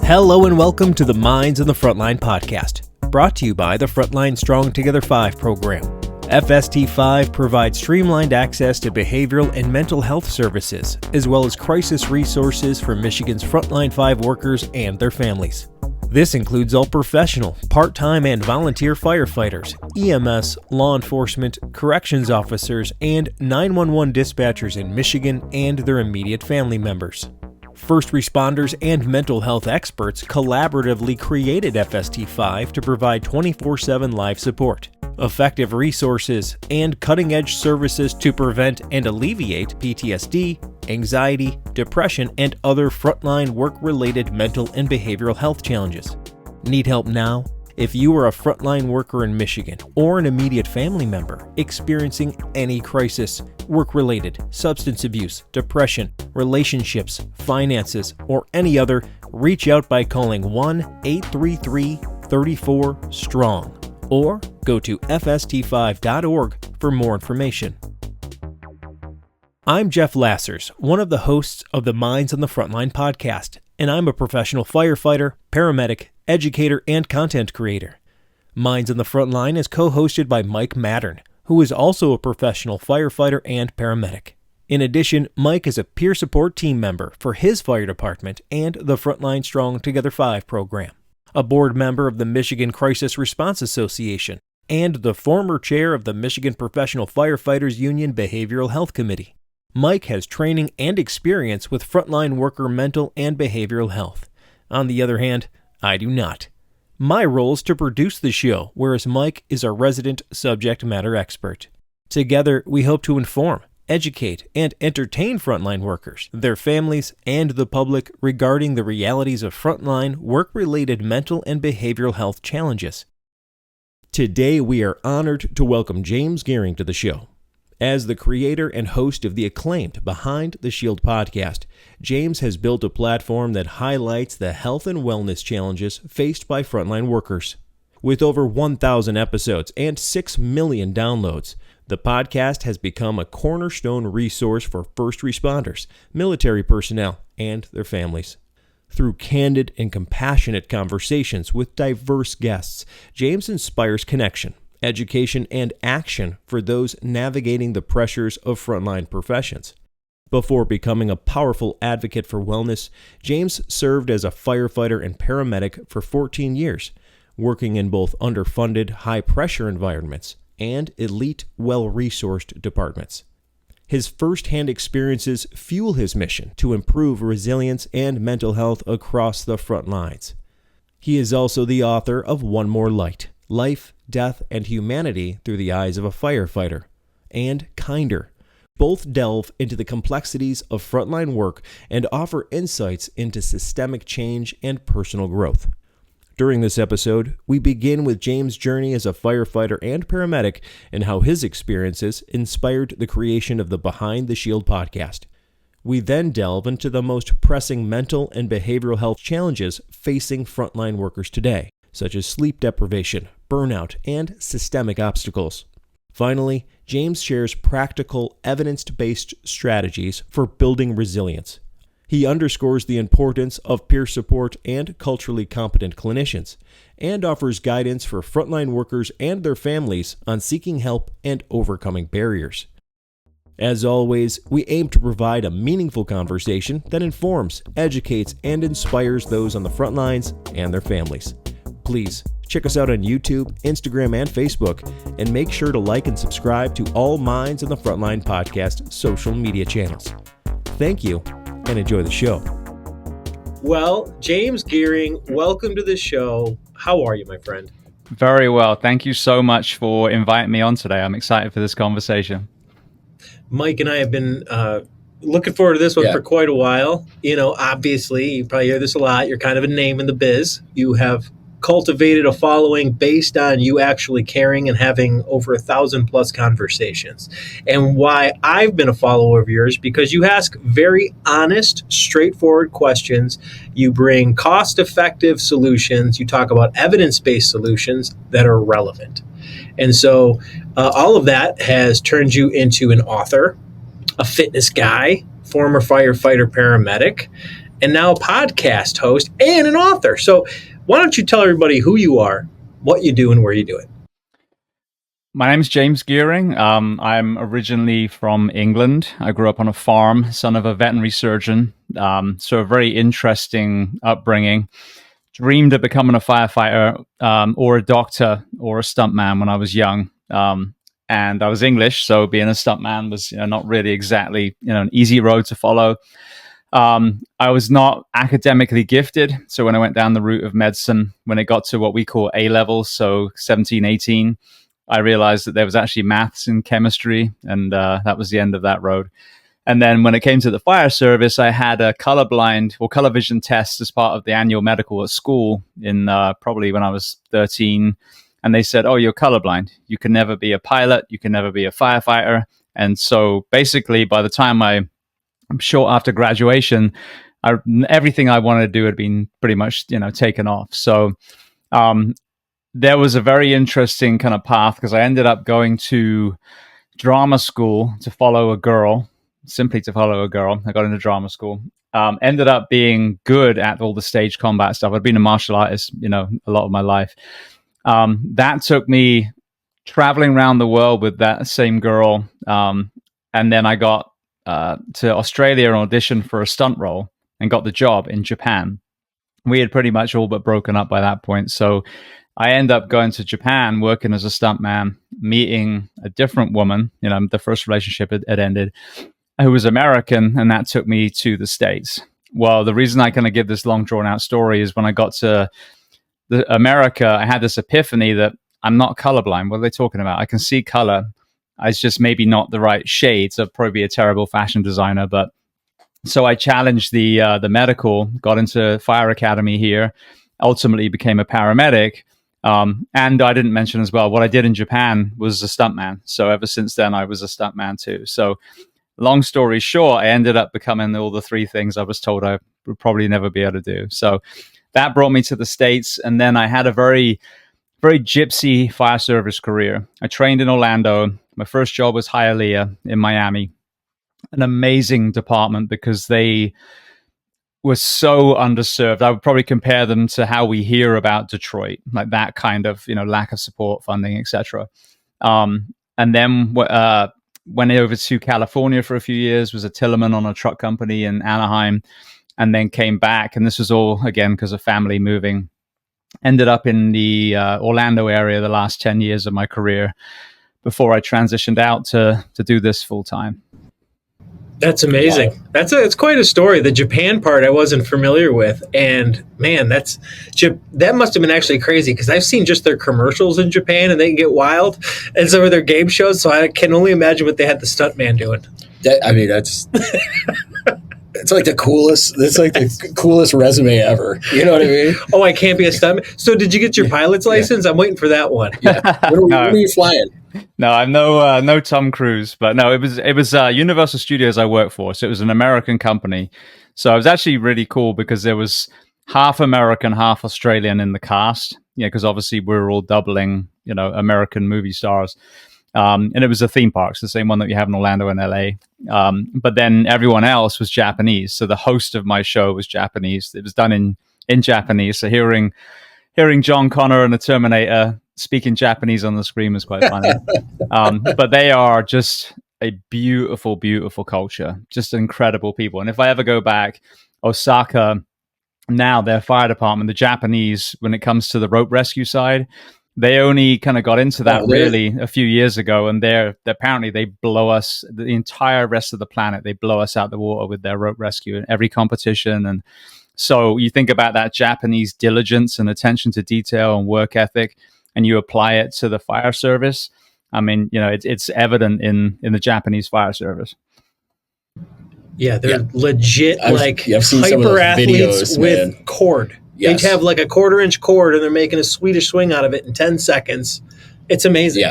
Hello and welcome to the Minds on the Frontline Podcast, brought to you by the Frontline Strong Together 5 program. FST5 provides streamlined access to behavioral and mental health services, as well as crisis resources for Michigan's Frontline 5 workers and their families. This includes all professional, part-time, and volunteer firefighters, EMS, law enforcement, corrections officers, and 911 dispatchers in Michigan and their immediate family members. First responders and mental health experts collaboratively created FST5 to provide 24/7 live support, effective resources, and cutting-edge services to prevent and alleviate PTSD, anxiety, depression, and other frontline work-related mental and behavioral health challenges. Need help now? If you are a frontline worker in Michigan or an immediate family member experiencing any crisis, work-related, substance abuse, depression, relationships, finances, or any other, reach out by calling 1-833-34-STRONG or go to fst5.org for more information. I'm Jeff Lassers, one of the hosts of the Minds on the Frontline podcast, and I'm a professional firefighter, paramedic, educator, and content creator. Minds on the Frontline is co-hosted by Mike Mattern, who is also a professional firefighter and paramedic. In addition, Mike is a peer support team member for his fire department and the Frontline Strong Together 5 program, a board member of the Michigan Crisis Response Association, and the former chair of the Michigan Professional Firefighters Union Behavioral Health Committee. Mike has training and experience with frontline worker mental and behavioral health. On the other hand, I do not. My role is to produce the show, whereas Mike is our resident subject matter expert. Together, we hope to inform, educate, and entertain frontline workers, their families, and the public regarding the realities of frontline work-related mental and behavioral health challenges. Today, we are honored to welcome James Geering to the show. As the creator and host of the acclaimed Behind the Shield podcast, James has built a platform that highlights the health and wellness challenges faced by frontline workers. With over 1,000 episodes and 6 million downloads, the podcast has become a cornerstone resource for first responders, military personnel, and their families. Through candid and compassionate conversations with diverse guests, James inspires connection, education, and action for those navigating the pressures of frontline professions. Before becoming a powerful advocate for wellness, James served as a firefighter and paramedic for 14 years, working in both underfunded, high-pressure environments and elite, well-resourced departments. His first-hand experiences fuel his mission to improve resilience and mental health across the front lines. He is also the author of One More Light: Life, Death, and Humanity Through the Eyes of a Firefighter, and Kinder. Both delve into the complexities of frontline work and offer insights into systemic change and personal growth. During this episode, we begin with James' journey as a firefighter and paramedic and how his experiences inspired the creation of the Behind the Shield podcast. We then delve into the most pressing mental and behavioral health challenges facing frontline workers today, such as sleep deprivation, burnout, and systemic obstacles. Finally, James shares practical, evidence-based strategies for building resilience. He underscores the importance of peer support and culturally competent clinicians, and offers guidance for frontline workers and their families on seeking help and overcoming barriers. As always, we aim to provide a meaningful conversation that informs, educates, and inspires those on the front lines and their families. Please check us out on YouTube, Instagram, and Facebook, and make sure to like and subscribe to all Minds on the Frontline podcast social media channels. Thank you, and enjoy the show. Well, James Geering, welcome to the show. How are you, my friend? Very well. Thank you so much for inviting me on today. I'm excited for this conversation. Mike and I have been looking forward to this one for quite a while. You know, obviously, you probably hear this a lot. You're kind of a name in the biz. You have cultivated a following based on you actually caring and having over 1,000+ conversations. And why I've been a follower of yours, because you ask very honest, straightforward questions. You bring cost-effective solutions. You talk about evidence-based solutions that are relevant. And so all of that has turned you into an author, a fitness guy, former firefighter paramedic, and now a podcast host and an author. So why don't you tell everybody who you are, what you do, and where you do it? My name's James Geering. I'm originally from England. I grew up on a farm, son of a veterinary surgeon. So a very interesting upbringing. Dreamed of becoming a firefighter or a doctor or a stuntman when I was young. And I was English, so being a stuntman was not really exactly an easy road to follow. I was not academically gifted. So when I went down the route of medicine, when it got to what we call A levels, so 17, 18, I realized that there was actually maths and chemistry, and that was the end of that road. And then when it came to the fire service, I had a color vision test as part of the annual medical at school in probably when I was 13. And they said, oh, you're colorblind. You can never be a pilot. You can never be a firefighter. And so basically, by the time I'm short after graduation, everything I wanted to do had been pretty much, taken off. So there was a very interesting kind of path because I ended up going to drama school to follow a girl, simply to follow a girl. I got into drama school. Ended up being good at all the stage combat stuff. I'd been a martial artist, a lot of my life. That took me traveling around the world with that same girl. And then I got to Australia and auditioned for a stunt role and got the job in Japan. We had pretty much all but broken up by that point. So I ended up going to Japan, working as a stuntman, meeting a different woman. The first relationship had ended, who was American, and that took me to the States. Well, the reason I kind of give this long, drawn-out story is when I got to America, I had this epiphany that I'm not colorblind. What are they talking about? I can see color. It's just maybe not the right shades. I'd probably be a terrible fashion designer. But so I challenged the medical, got into fire academy here, ultimately became a paramedic. And I didn't mention as well, what I did in Japan was a stuntman. So ever since then, I was a stuntman too. So long story short, I ended up becoming all the three things I was told I would probably never be able to do. So that brought me to the States. And then I had a very, very gypsy fire service career. I trained in Orlando. My first job was Hialeah in Miami, an amazing department because they were so underserved. I would probably compare them to how we hear about Detroit, like that kind of, lack of support, funding, etc. And then went over to California for a few years, was a Tillerman on a truck company in Anaheim, and then came back. And this was all, again, because of family moving. Ended up in the Orlando area the last 10 years of my career before I transitioned out to do this full time. That's amazing. Wow. It's quite a story. The Japan part I wasn't familiar with, and man, that must have been actually crazy because I've seen just their commercials in Japan, and they can get wild, and some of their game shows. So I can only imagine what they had the stuntman doing. That's it's like the coolest. It's like the coolest resume ever. You know what I mean? Oh, I can't be a stuntman. So did you get your pilot's license? I'm waiting for that one. Yeah. What are you flying? No, I'm no Tom Cruise, but no, it was Universal Studios I worked for, so it was an American company. So it was actually really cool because there was half American, half Australian in the cast. Because obviously we're all doubling, American movie stars. And it was a theme park, so the same one that you have in Orlando and LA. But then everyone else was Japanese. So the host of my show was Japanese. It was done in Japanese. So hearing John Connor and the Terminator speaking Japanese on the screen was quite funny. But they are just a beautiful, beautiful culture, just incredible people. And if I ever go back, Osaka, now their fire department, the Japanese, when it comes to the rope rescue side, they only kind of got into that really a few years ago, and apparently they blow us, the entire rest of the planet, they blow us out the water with their rope rescue in every competition. And so you think about that Japanese diligence and attention to detail and work ethic, and you apply it to the fire service. I mean, it's evident in the Japanese fire service. Yeah, they're legit I've seen hyper athletes videos, with cord. Yes. They have like a 1/4-inch cord, and they're making a Swedish swing out of it in 10 seconds. It's amazing.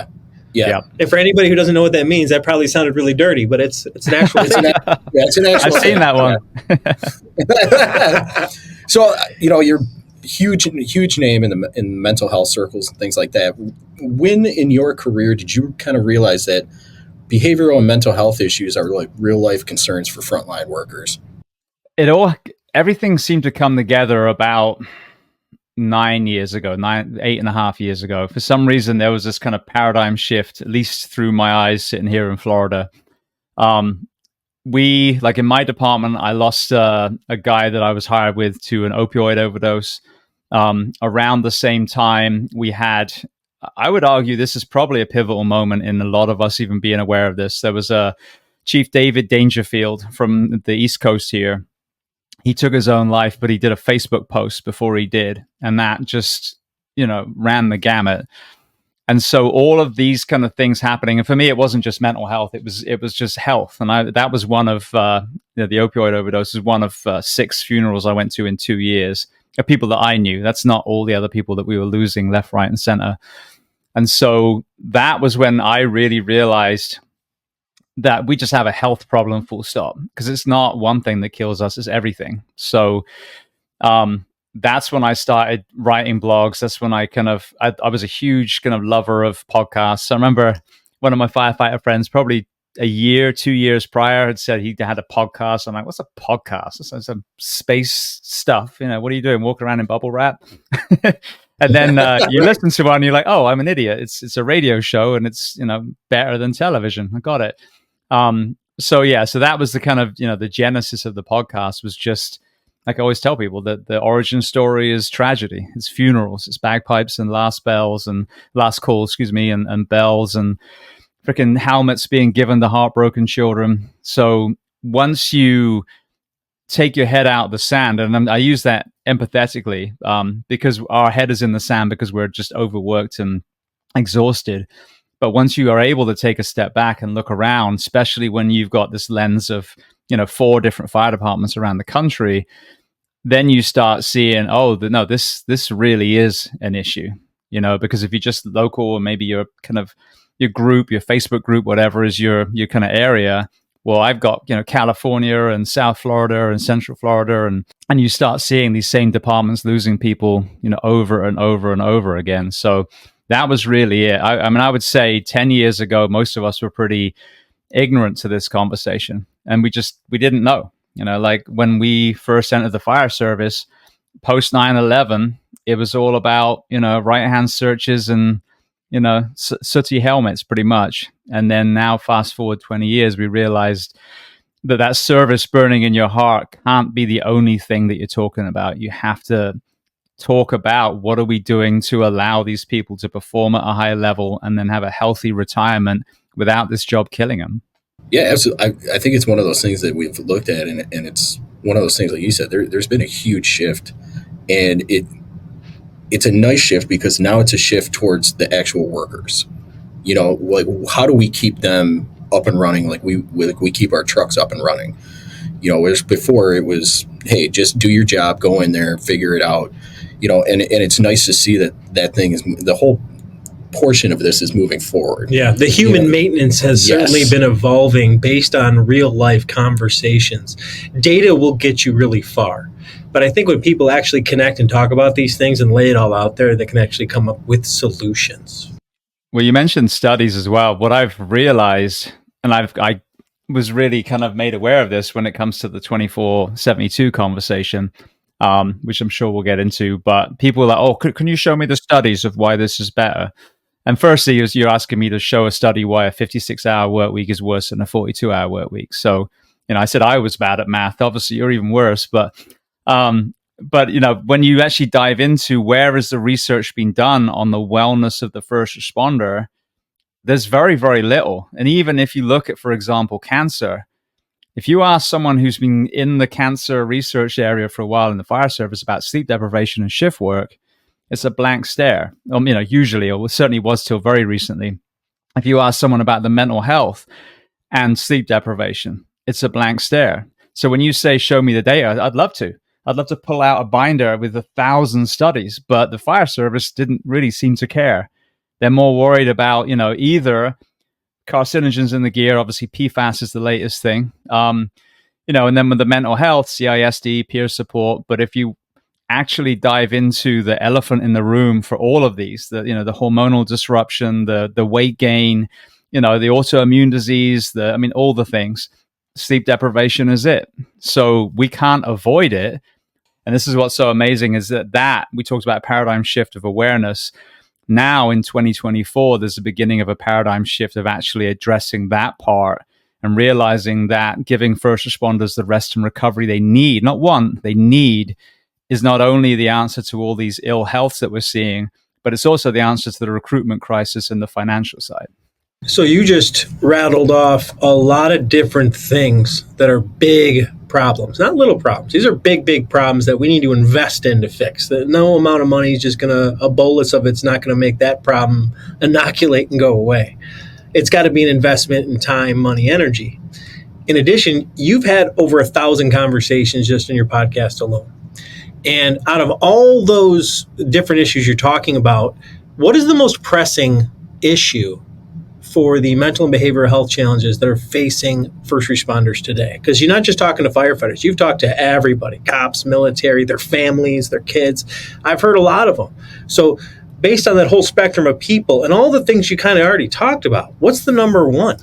Yeah. And for anybody who doesn't know what that means, that probably sounded really dirty, but it's an actual thing. It's an actual I've seen that one. So, you're huge name in mental health circles and things like that. When in your career did you kind of realize that behavioral and mental health issues are like real life concerns for frontline workers? everything seemed to come together about 8.5 years ago. For some reason, there was this kind of paradigm shift, at least through my eyes sitting here in Florida. We, like in my department, I lost a guy that I was hired with to an opioid overdose. Around the same time, we had, I would argue this is probably a pivotal moment in a lot of us even being aware of this. There was a Chief David Dangerfield from the East Coast here. He took his own life, but he did a Facebook post before he did. And that just, ran the gamut. And so all of these kind of things happening, and for me, it wasn't just mental health; it was just health. And that was one of the opioid overdose is one of 6 funerals I went to in 2 years of people that I knew. That's not all the other people that we were losing left, right, and center. And so that was when I really realized that we just have a health problem, full stop, because it's not one thing that kills us; it's everything. So. That's when I started writing blogs. That's when I was a huge kind of lover of podcasts. I remember one of my firefighter friends, probably 2 years prior, had said he had a podcast. I'm like, what's a podcast? It's some space stuff. What are you doing? Walking around in bubble wrap? And then you listen to one and you're like, oh, I'm an idiot. It's a radio show and it's, better than television. I got it. So that was the kind of, the genesis of the podcast was just, like I always tell people, that the origin story is tragedy. It's funerals. It's bagpipes and last calls, and bells and freaking helmets being given to heartbroken children. So once you take your head out of the sand, and I use that empathetically because our head is in the sand because we're just overworked and exhausted. But once you are able to take a step back and look around, especially when you've got this lens of 4 different fire departments around the country, then you start seeing, this really is an issue, because if you're just local, or maybe you're kind of your group, your Facebook group, whatever is your kind of area. Well, I've got, California and South Florida and Central Florida, and you start seeing these same departments losing people, over and over and over again. So that was really it. I would say 10 years ago, most of us were pretty ignorant to this conversation, and we didn't know. Like when we first entered the fire service post 9/11, it was all about right hand searches and sooty helmets pretty much. And then now fast forward 20 years, we realized that service burning in your heart can't be the only thing that you're talking about. You have to talk about what are we doing to allow these people to perform at a high level and then have a healthy retirement without this job killing them. Yeah, absolutely. I think it's one of those things that we've looked at, and it's one of those things, like you said, there's been a huge shift, and it's a nice shift because now it's a shift towards the actual workers. Like how do we keep them up and running? Like we keep our trucks up and running. Whereas before it was, hey, just do your job, go in there, figure it out. And it's nice to see that thing is the whole portion of this is moving forward. Yeah, the human maintenance has certainly been evolving based on real life conversations. Data will get you really far. But I think when people actually connect and talk about these things and lay it all out there, they can actually come up with solutions. Well, you mentioned studies as well. What I've realized, and I was really kind of made aware of this when it comes to the 24/72 conversation, which I'm sure we'll get into, but people are like, oh, can you show me the studies of why this is better? And firstly, you're asking me to show a study why a 56-hour work week is worse than a 42-hour work week. So, I said I was bad at math. Obviously, you're even worse. But when you actually dive into where is the research being done on the wellness of the first responder, there's very, very little. And even if you look at, for example, cancer, if you ask someone who's been in the cancer research area for a while in the fire service about sleep deprivation and shift work, it's a blank stare. Usually, or certainly was till very recently. If you ask someone about the mental health and sleep deprivation, it's a blank stare. So when you say, show me the data, I'd love to. I'd love to pull out a binder with 1,000 studies, but the fire service didn't really seem to care. They're more worried about, either carcinogens in the gear. Obviously, PFAS is the latest thing. And then with the mental health, CISD, peer support. But if you actually dive into the elephant in the room for all of these, the hormonal disruption, the weight gain, the autoimmune disease, all the things, sleep deprivation is it. So we can't avoid it. And this is what's so amazing is that we talked about a paradigm shift of awareness. Now in 2024, there's the beginning of a paradigm shift of actually addressing that part and realizing that giving first responders the rest and recovery they need, not want, they need, is not only the answer to all these ill healths that we're seeing, but it's also the answer to the recruitment crisis and the financial side. So you just rattled off a lot of different things that are big problems, not little problems. These are big, big problems that we need to invest in to fix. That no amount of money is just a bolus of it's not going to make that problem inoculate and go away. It's got to be an investment in time, money, energy. In addition, you've had over 1,000 conversations just in your podcast alone. And out of all those different issues you're talking about, what is the most pressing issue for the mental and behavioral health challenges that are facing first responders today? Because you're not just talking to firefighters. You've talked to everybody, cops, military, their families, their kids. I've heard a lot of them. So based on that whole spectrum of people and all the things you kind of already talked about, what's the number one?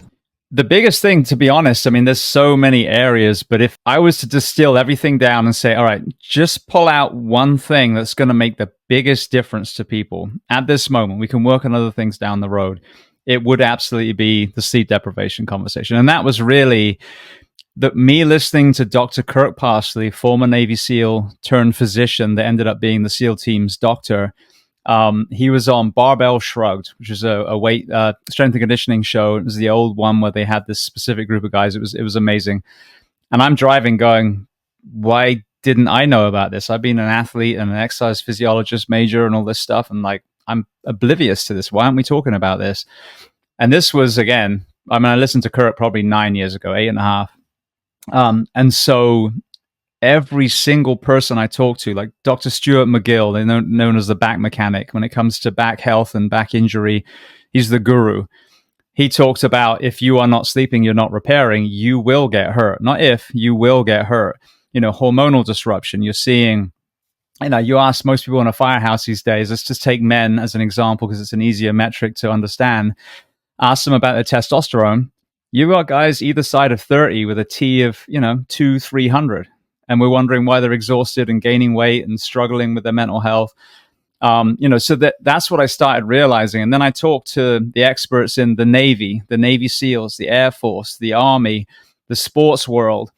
The biggest thing, to be honest, I mean, there's so many areas, but if I was to distill everything down and say, all right, just pull out one thing that's going to make the biggest difference to people at this moment, we can work on other things down the road, it would absolutely be the sleep deprivation conversation. And that was really me listening to Dr. Kirk Parsley, former Navy SEAL turned physician that ended up being the SEAL team's doctor. He was on Barbell Shrugged, which is a weight strength and conditioning show. It was the old one where they had this specific group of guys. It was amazing. And I'm driving going, why didn't I know about this? I've been an athlete and an exercise physiologist major and all this stuff. And like, I'm oblivious to this. Why aren't we talking about this? And this was, again, I mean, I listened to Kirk probably 9 years ago, 8.5. And so every single person I talk to, like Dr. Stuart McGill, they're known as the back mechanic. When it comes to back health and back injury, he's the guru. He talked about if you are not sleeping, you're not repairing, you will get hurt. Not if, you will get hurt. You know, hormonal disruption. You're seeing, you know, you ask most people in a firehouse these days, let's just take men as an example because it's an easier metric to understand. Ask them about their testosterone. You got guys either side of 30 with a T of, 200-300. And we're wondering why they're exhausted and gaining weight and struggling with their mental health. So that's what I started realizing. And then I talked to the experts in the Navy SEALs, the Air Force, the Army, the sports world.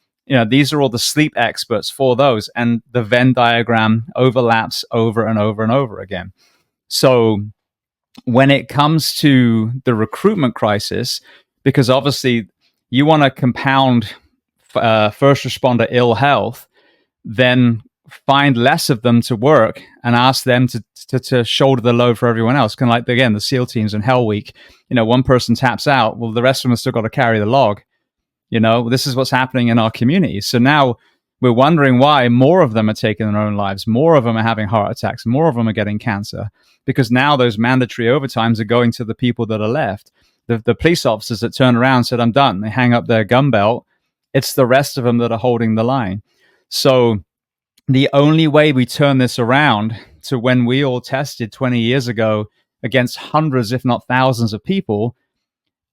These are all the sleep experts for those. And the Venn diagram overlaps over and over and over again. So when it comes to the recruitment crisis, because obviously you want to compound first responder ill health, then find less of them to work and ask them to shoulder the load for everyone else. Kind of like, again, the SEAL teams in Hell Week, one person taps out, well, the rest of them have still got to carry the log. This is what's happening in our communities. So now we're wondering why more of them are taking their own lives, more of them are having heart attacks, more of them are getting cancer, because now those mandatory overtimes are going to the people that are left. The police officers that turn around and said, I'm done. They hang up their gun belt. It's the rest of them that are holding the line. So the only way we turn this around to when we all tested 20 years ago against hundreds, if not thousands of people,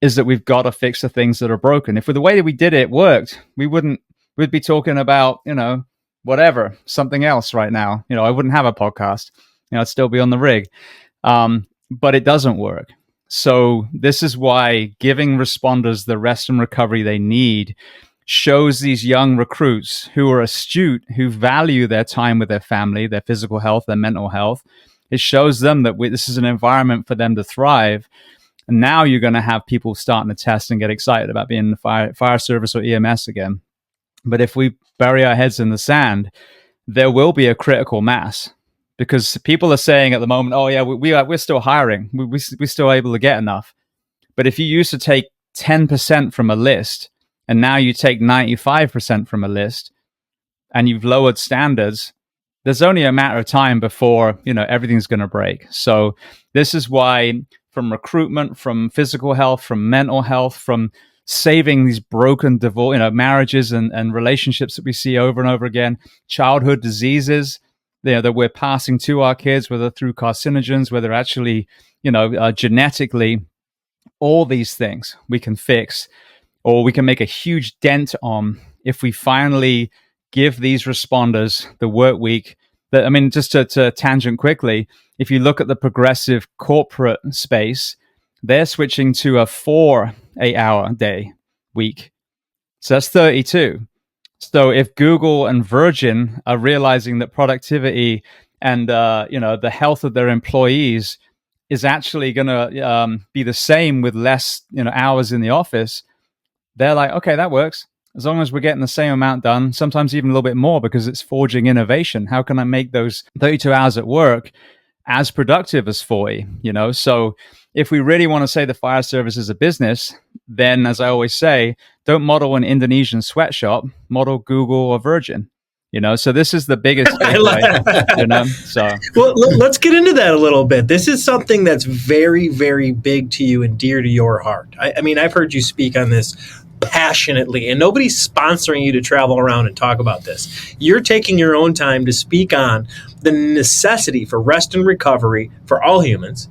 is that we've got to fix the things that are broken. If the way that we did it worked, we'd be talking about, whatever, something else right now. I wouldn't have a podcast. I'd still be on the rig. But it doesn't work. So this is why giving responders the rest and recovery they need shows these young recruits who are astute, who value their time with their family, their physical health, their mental health. It shows them that this is an environment for them to thrive. And now you're going to have people starting to test and get excited about being in the fire service or EMS again. But if we bury our heads in the sand, there will be a critical mass. Because people are saying at the moment, oh yeah, we're still hiring. We're still able to get enough. But if you used to take 10% from a list, and now you take 95% from a list, and you've lowered standards, there's only a matter of time before everything's going to break. So this is why, from recruitment, from physical health, from mental health, from saving these broken marriages and relationships that we see over and over again, childhood diseases that we're passing to our kids, whether through carcinogens, whether actually, genetically, all these things we can fix. or we can make a huge dent on if we finally give these responders the work week. That, I mean, just to tangent quickly, if you look at the progressive corporate space, they're switching to a 4 8-hour day week. So that's 32. So if Google and Virgin are realizing that productivity and the health of their employees is actually going to be the same with less hours in the office, they're like, okay, that works. As long as we're getting the same amount done, sometimes even a little bit more, because it's forging innovation. How can I make those 32 hours at work as productive as 40? So if we really want to say the fire service is a business, then, as I always say, don't model an Indonesian sweatshop, model Google or Virgin. So this is the biggest takeaway, so. Well, let's get into that a little bit. This is something that's very, very big to you and dear to your heart. I mean, I've heard you speak on this passionately, and nobody's sponsoring you to travel around and talk about this. You're taking your own time to speak on the necessity for rest and recovery for all humans,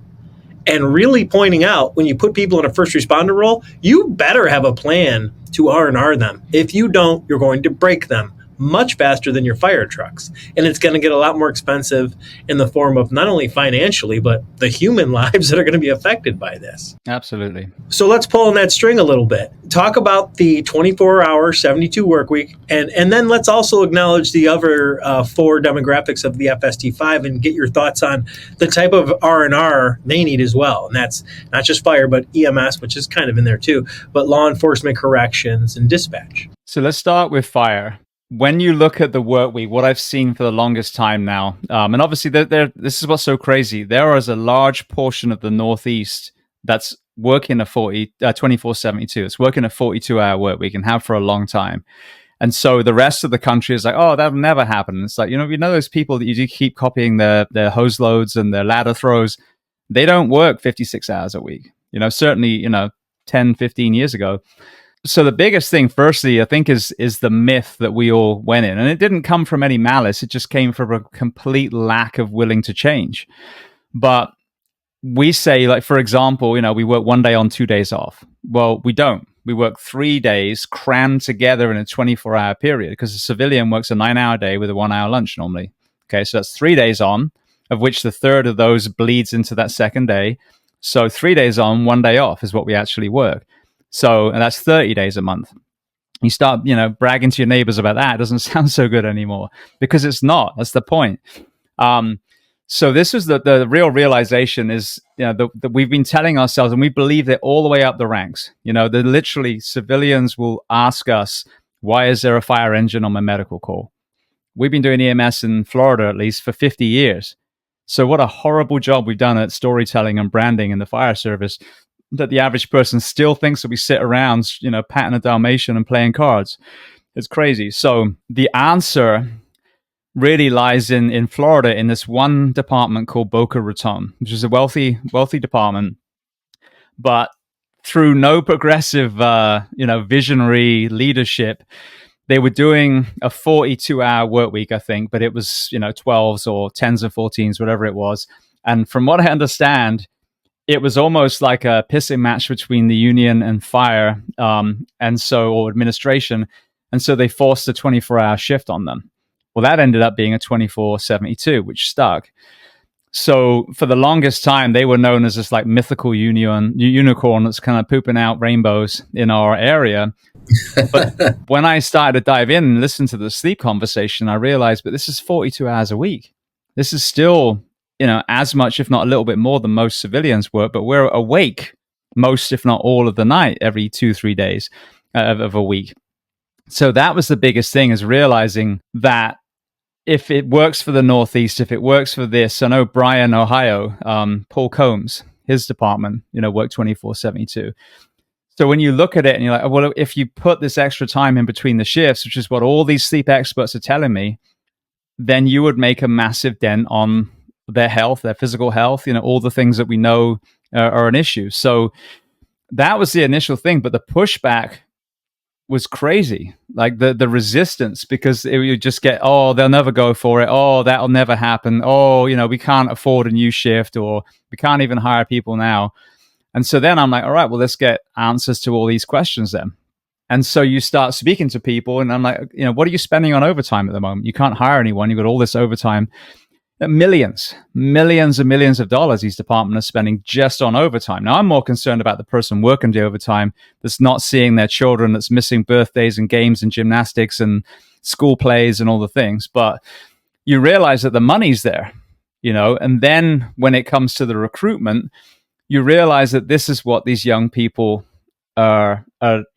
and really pointing out, when you put people in a first responder role, you better have a plan to R&R them. If you don't, you're going to break them much faster than your fire trucks. And it's going to get a lot more expensive in the form of not only financially, but the human lives that are going to be affected by this. Absolutely. So let's pull on that string a little bit. Talk about the 24-hour, 72 work week. And then let's also acknowledge the other 4 demographics of the FST5 and get your thoughts on the type of R&R they need as well. And that's not just fire, but EMS, which is kind of in there too, but law enforcement, corrections, and dispatch. So let's start with fire. When you look at the work week, what I've seen for the longest time now, and obviously this is what's so crazy. There is a large portion of the Northeast that's working a 24/72. It's working a 42-hour work week and have for a long time. And so the rest of the country is like, oh, that'll never happen. It's like, those people that you do keep copying their hose loads and their ladder throws, they don't work 56 hours a week. Certainly, 10, 15 years ago. So the biggest thing, firstly, I think is the myth that we all went in. And it didn't come from any malice. It just came from a complete lack of willing to change. But we say, like, for example, we work 1 day on, 2 days off. Well, we don't. We work 3 days crammed together in a 24-hour period, because a civilian works a 9-hour day with a 1-hour lunch normally. Okay, so that's 3 days on, of which the third of those bleeds into that second day. So 3 days on, 1 day off is what we actually work. So, and that's 30 days a month. You start, bragging to your neighbors about that. It doesn't sound so good anymore, because it's not. That's the point. So this is the real realization is, that we've been telling ourselves, and we believe it all the way up the ranks. The literally civilians will ask us, why is there a fire engine on my medical call? We've been doing EMS in Florida, at least, for 50 years. So what a horrible job we've done at storytelling and branding in the fire service, that the average person still thinks that we sit around, patting a Dalmatian and playing cards. It's crazy. So the answer really lies in Florida, in this one department called Boca Raton, which is a wealthy department. But through no progressive, visionary leadership, they were doing a 42-hour work week, I think, but it was, 12s or 10s and 14s, whatever it was. And from what I understand, it was almost like a pissing match between the union and fire, or administration. And so they forced a 24-hour shift on them. Well, that ended up being a 24/72, which stuck. So for the longest time, they were known as this like mythical unicorn that's kind of pooping out rainbows in our area. But when I started to dive in and listen to the sleep conversation, I realized, but this is 42 hours a week. This is still, as much, if not a little bit more than most civilians work, but we're awake most, if not all of the night, every 2-3 days of a week. So that was the biggest thing, is realizing that if it works for the Northeast, if it works for this, I know Bryan, Ohio, Paul Combs, his department, worked 24/72. So when you look at it and you're like, well, if you put this extra time in between the shifts, which is what all these sleep experts are telling me, then you would make a massive dent on their health, their physical health, all the things that we know are an issue. So that was the initial thing. But the pushback was crazy, like the resistance, because it would just get, oh, they'll never go for it. Oh, that'll never happen. Oh, we can't afford a new shift, or we can't even hire people now. And so then I'm like, all right, well, let's get answers to all these questions then. And so you start speaking to people, and I'm like, what are you spending on overtime at the moment? You can't hire anyone. You've got all this overtime. Millions and millions of dollars these departments are spending just on overtime. Now, I'm more concerned about the person working the overtime that's not seeing their children, that's missing birthdays and games and gymnastics and school plays and all the things. But you realize that the money's there, and then when it comes to the recruitment, you realize that this is what these young people are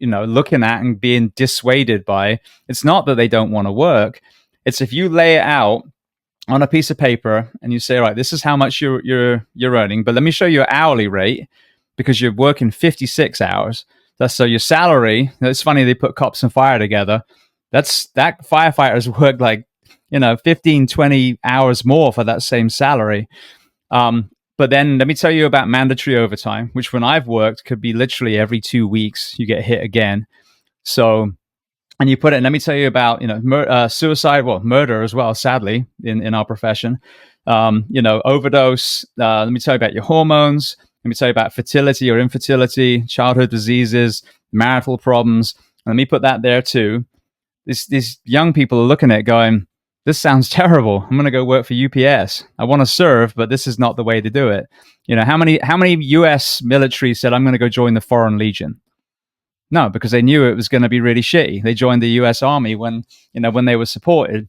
looking at and being dissuaded by. It's not that they don't want to work. It's if you lay it out on a piece of paper and you say, right, this is how much you're earning, but let me show you your hourly rate because you're working 56 hours. So your salary, it's funny, they put cops and fire together. That firefighters work like, 15, 20 hours more for that same salary. But then let me tell you about mandatory overtime, which when I've worked could be literally every 2 weeks you get hit again. So, and you put it, and let me tell you about, suicide, murder as well, sadly, in our profession. Overdose. Let me tell you about your hormones. Let me tell you about fertility or infertility, childhood diseases, marital problems. And let me put that there too. These young people are looking at it going, this sounds terrible. I'm going to go work for UPS. I want to serve, but this is not the way to do it. How many US military said, I'm going to go join the Foreign Legion? No, because they knew it was going to be really shitty. They joined the US Army when they were supported.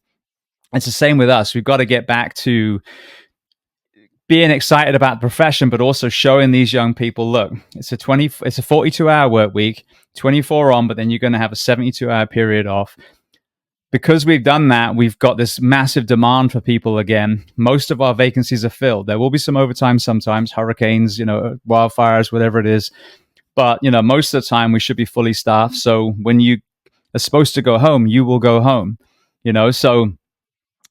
It's the same with us. We've got to get back to being excited about the profession, but also showing these young people, look, it's a 42-hour work week, 24 on, but then you're going to have a 72-hour period off. Because we've done that, we've got this massive demand for people again. Most of our vacancies are filled. There will be some overtime sometimes, hurricanes, wildfires, whatever it is. But, most of the time we should be fully staffed. So when you are supposed to go home, you will go home, So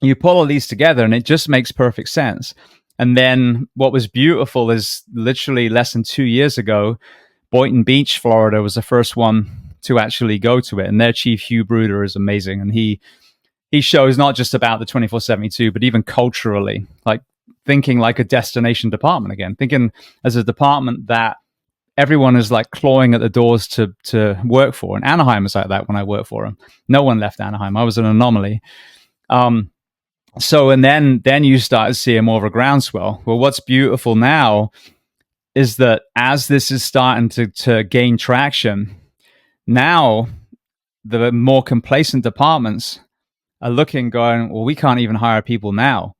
you pull all these together and it just makes perfect sense. And then what was beautiful is literally less than 2 years ago, Boynton Beach, Florida was the first one to actually go to it. And their chief, Hugh Bruder, is amazing. And he shows not just about the 24/72, but even culturally, like thinking like a destination department again, thinking as a department that everyone is like clawing at the doors to work for. And Anaheim was like that when I worked for them. No one left Anaheim. I was an anomaly. So, and then you start seeing more of a groundswell. Well, what's beautiful now is that as this is starting to gain traction, now the more complacent departments are looking, going, well, we can't even hire people now.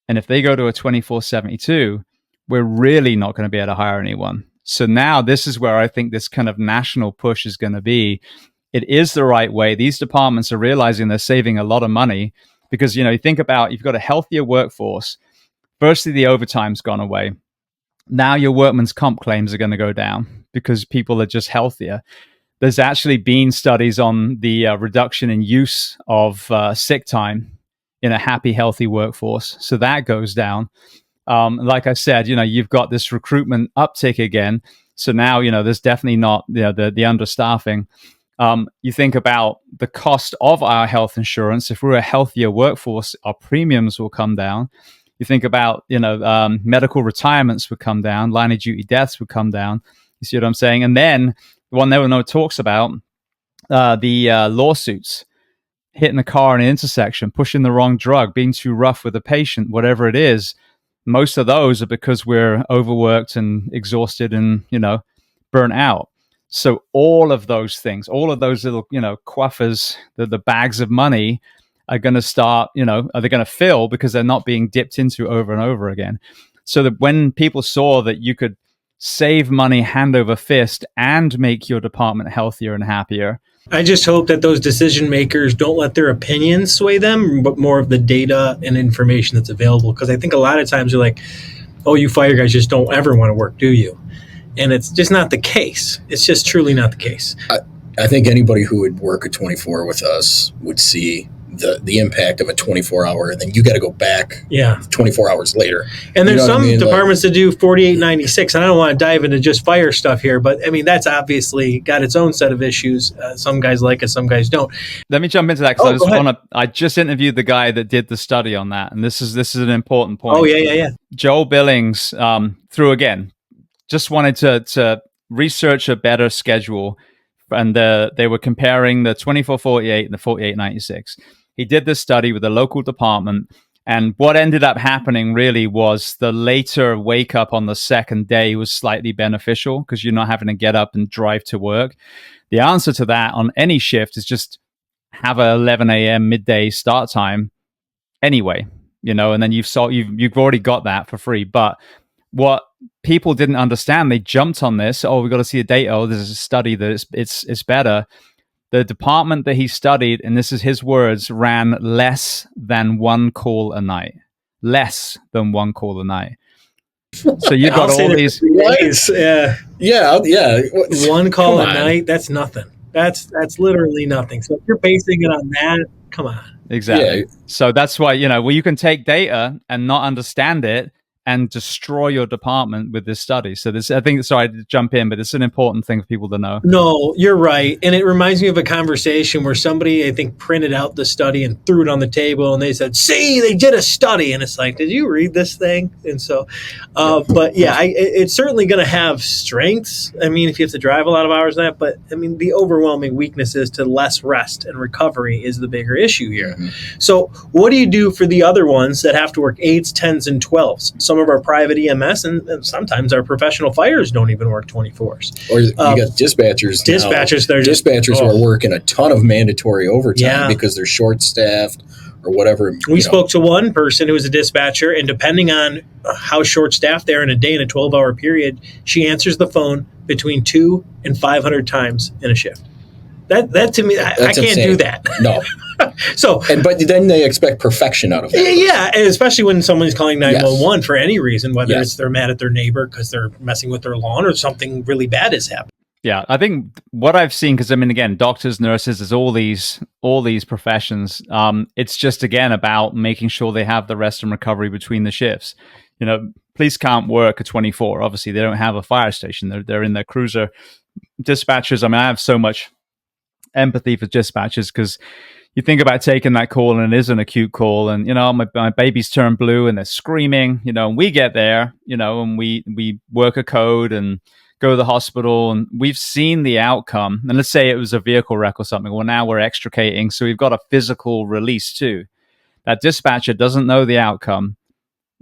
And if they go to a 24/72, we're really not going to be able to hire anyone. So now this is where I think this kind of national push is going to be. It is the right way. These departments are realizing they're saving a lot of money because, you think about, you've got a healthier workforce. Firstly, the overtime's gone away. Now your workman's comp claims are going to go down because people are just healthier. There's actually been studies on the reduction in use of sick time in a happy, healthy workforce. So that goes down. Like I said, you've got this recruitment uptick again. So now, there's definitely not the understaffing. You think about the cost of our health insurance. If we're a healthier workforce, our premiums will come down. You think about, medical retirements would come down, line of duty deaths would come down. You see what I'm saying? And then the one no one talks about, the lawsuits, hitting a car in an intersection, pushing the wrong drug, being too rough with a patient, whatever it is. Most of those are because we're overworked and exhausted and, burnt out. So all of those things, all of those little, quaffers, the bags of money are going to start, are they going to fill because they're not being dipped into over and over again. So that when people saw that you could save money hand over fist and make your department healthier and happier. I just hope that those decision makers don't let their opinions sway them, but more of the data and information that's available. Because I think a lot of times you're like, oh, you fire guys just don't ever want to work, do you? And it's just not the case. It's just truly not the case. I think anybody who would work a 24 with us would see the impact of a 24-hour, and then you got to go back 24 hours later. And there's some departments that do 48.96, and I don't want to dive into just fire stuff here, but I mean, that's obviously got its own set of issues. Some guys like it, some guys don't. Let me jump into that because I just interviewed the guy that did the study on that, and this is an important point. Oh, yeah. Joel Billings, just wanted to research a better schedule, and they were comparing the 24-48 and the 48-96. He did this study with a local department, and what ended up happening really was the later wake up on the second day was slightly beneficial because you're not having to get up and drive to work. The answer to that on any shift is just have a 11 a.m. midday start time anyway, and then you've already got that for free. But what people didn't understand, they jumped on this. Oh, we've got to see the data. Oh, there's a study that it's better. The department that he studied, and this is his words, ran less than one call a night. Less than one call a night. So you've got all these. Nice. Yeah. One call a night. That's nothing. That's literally nothing. So if you're basing it on that, come on. Exactly. Yeah. So that's why, you can take data and not understand it and destroy your department with this study. So this, I think, sorry to jump in, but it's an important thing for people to know. No, you're right. And it reminds me of a conversation where somebody, I think, printed out the study and threw it on the table and they said, see, they did a study. And it's like, did you read this thing? And so, but yeah, it's certainly going to have strengths. I mean, if you have to drive a lot of hours on that, but I mean, the overwhelming weakness is to less rest and recovery is the bigger issue here. Mm-hmm. So what do you do for the other ones that have to work 8s, 10s, and 12s? Some of our private EMS and sometimes our professional fires don't even work 24s. Or you got dispatchers. Dispatchers who are working a ton of mandatory overtime because they're short-staffed or whatever. We spoke to one person who was a dispatcher, and depending on how short-staffed they are in a day in a 12-hour period, she answers the phone between 200 and 500 times in a shift. That to me, I can't insane. Do that. No. But then they expect perfection out of it. Yeah, and especially when someone's calling 911 for any reason, whether it's they're mad at their neighbor because they're messing with their lawn or something really bad has happened. Yeah, I think what I've seen, because I mean, again, doctors, nurses, there's all these professions. It's just, again, about making sure they have the rest and recovery between the shifts. Police can't work a 24. Obviously, they don't have a fire station. They're in their cruiser. Dispatchers, I mean, I have so much empathy for dispatchers because you think about taking that call and it is an acute call and, my baby's turned blue and they're screaming, and we get there, and we work a code and go to the hospital and we've seen the outcome. And let's say it was a vehicle wreck or something. Well, now we're extricating. So we've got a physical release too. That dispatcher doesn't know the outcome.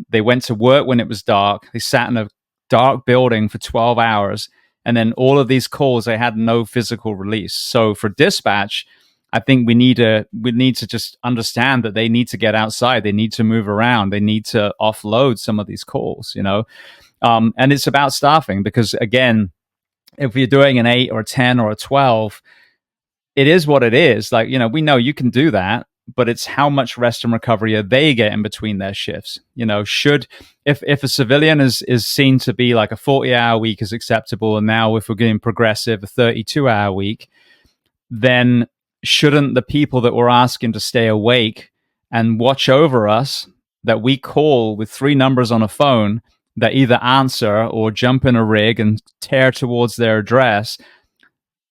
They went to work when it was dark. They sat in a dark building for 12 hours. And then all of these calls, they had no physical release. So for dispatch, I think we need to just understand that they need to get outside. They need to move around. They need to offload some of these calls, and it's about staffing because, again, if you're doing an 8 or a 10 or a 12, it is what it is. Like, we know you can do that, but it's how much rest and recovery are they getting between their shifts? If a civilian is seen to be like a 40-hour week is acceptable, and now if we're getting progressive, a 32-hour week, then shouldn't the people that we're asking to stay awake and watch over us, that we call with 3 numbers on a phone that either answer or jump in a rig and tear towards their address,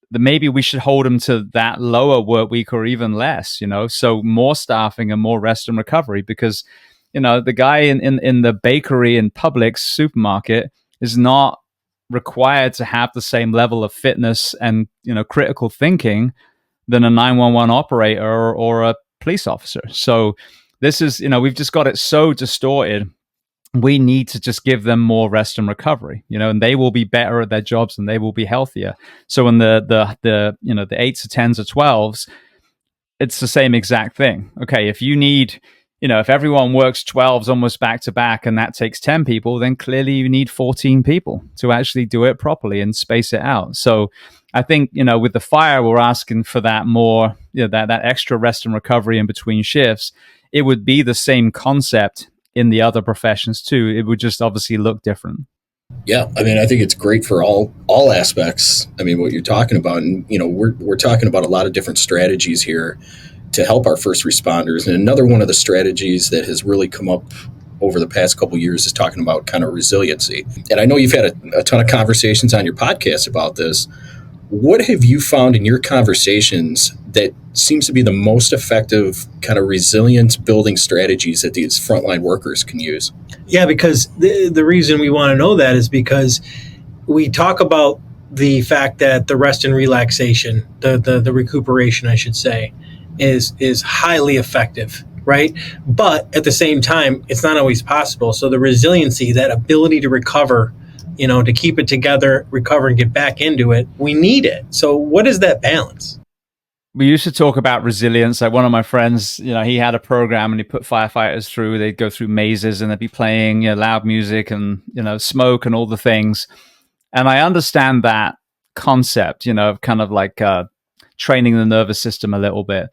that maybe we should hold them to that lower work week or even less, so more staffing and more rest and recovery because, the guy in the bakery in Publix supermarket is not required to have the same level of fitness and, critical thinking than a 911 operator or a police officer. So this is, we've just got it so distorted. We need to just give them more rest and recovery, and they will be better at their jobs and they will be healthier. So in the 8s or 10s or 12s, it's the same exact thing. Okay, if you need, if everyone works 12s almost back to back and that takes 10 people, then clearly you need 14 people to actually do it properly and space it out. So I think, with the fire, we're asking for that more, that extra rest and recovery in between shifts. It would be the same concept in the other professions too. It would just obviously look different. Yeah, I mean, I think it's great for all aspects. I mean, what you're talking about, and we're talking about a lot of different strategies here to help our first responders. And another one of the strategies that has really come up over the past couple of years is talking about kind of resiliency. And I know you've had a ton of conversations on your podcast about this. What have you found in your conversations that seems to be the most effective kind of resilience building strategies that these frontline workers can use? Yeah, because the reason we want to know that is because we talk about the fact that the rest and relaxation, the recuperation, I should say, is highly effective, right? But at the same time, it's not always possible. So the resiliency, that ability to recover, to keep it together, recover and get back into it, we need it. So what is that balance? We used to talk about resilience. Like one of my friends, he had a program and he put firefighters through, they'd go through mazes and they'd be playing loud music and, smoke and all the things. And I understand that concept, of kind of like training the nervous system a little bit.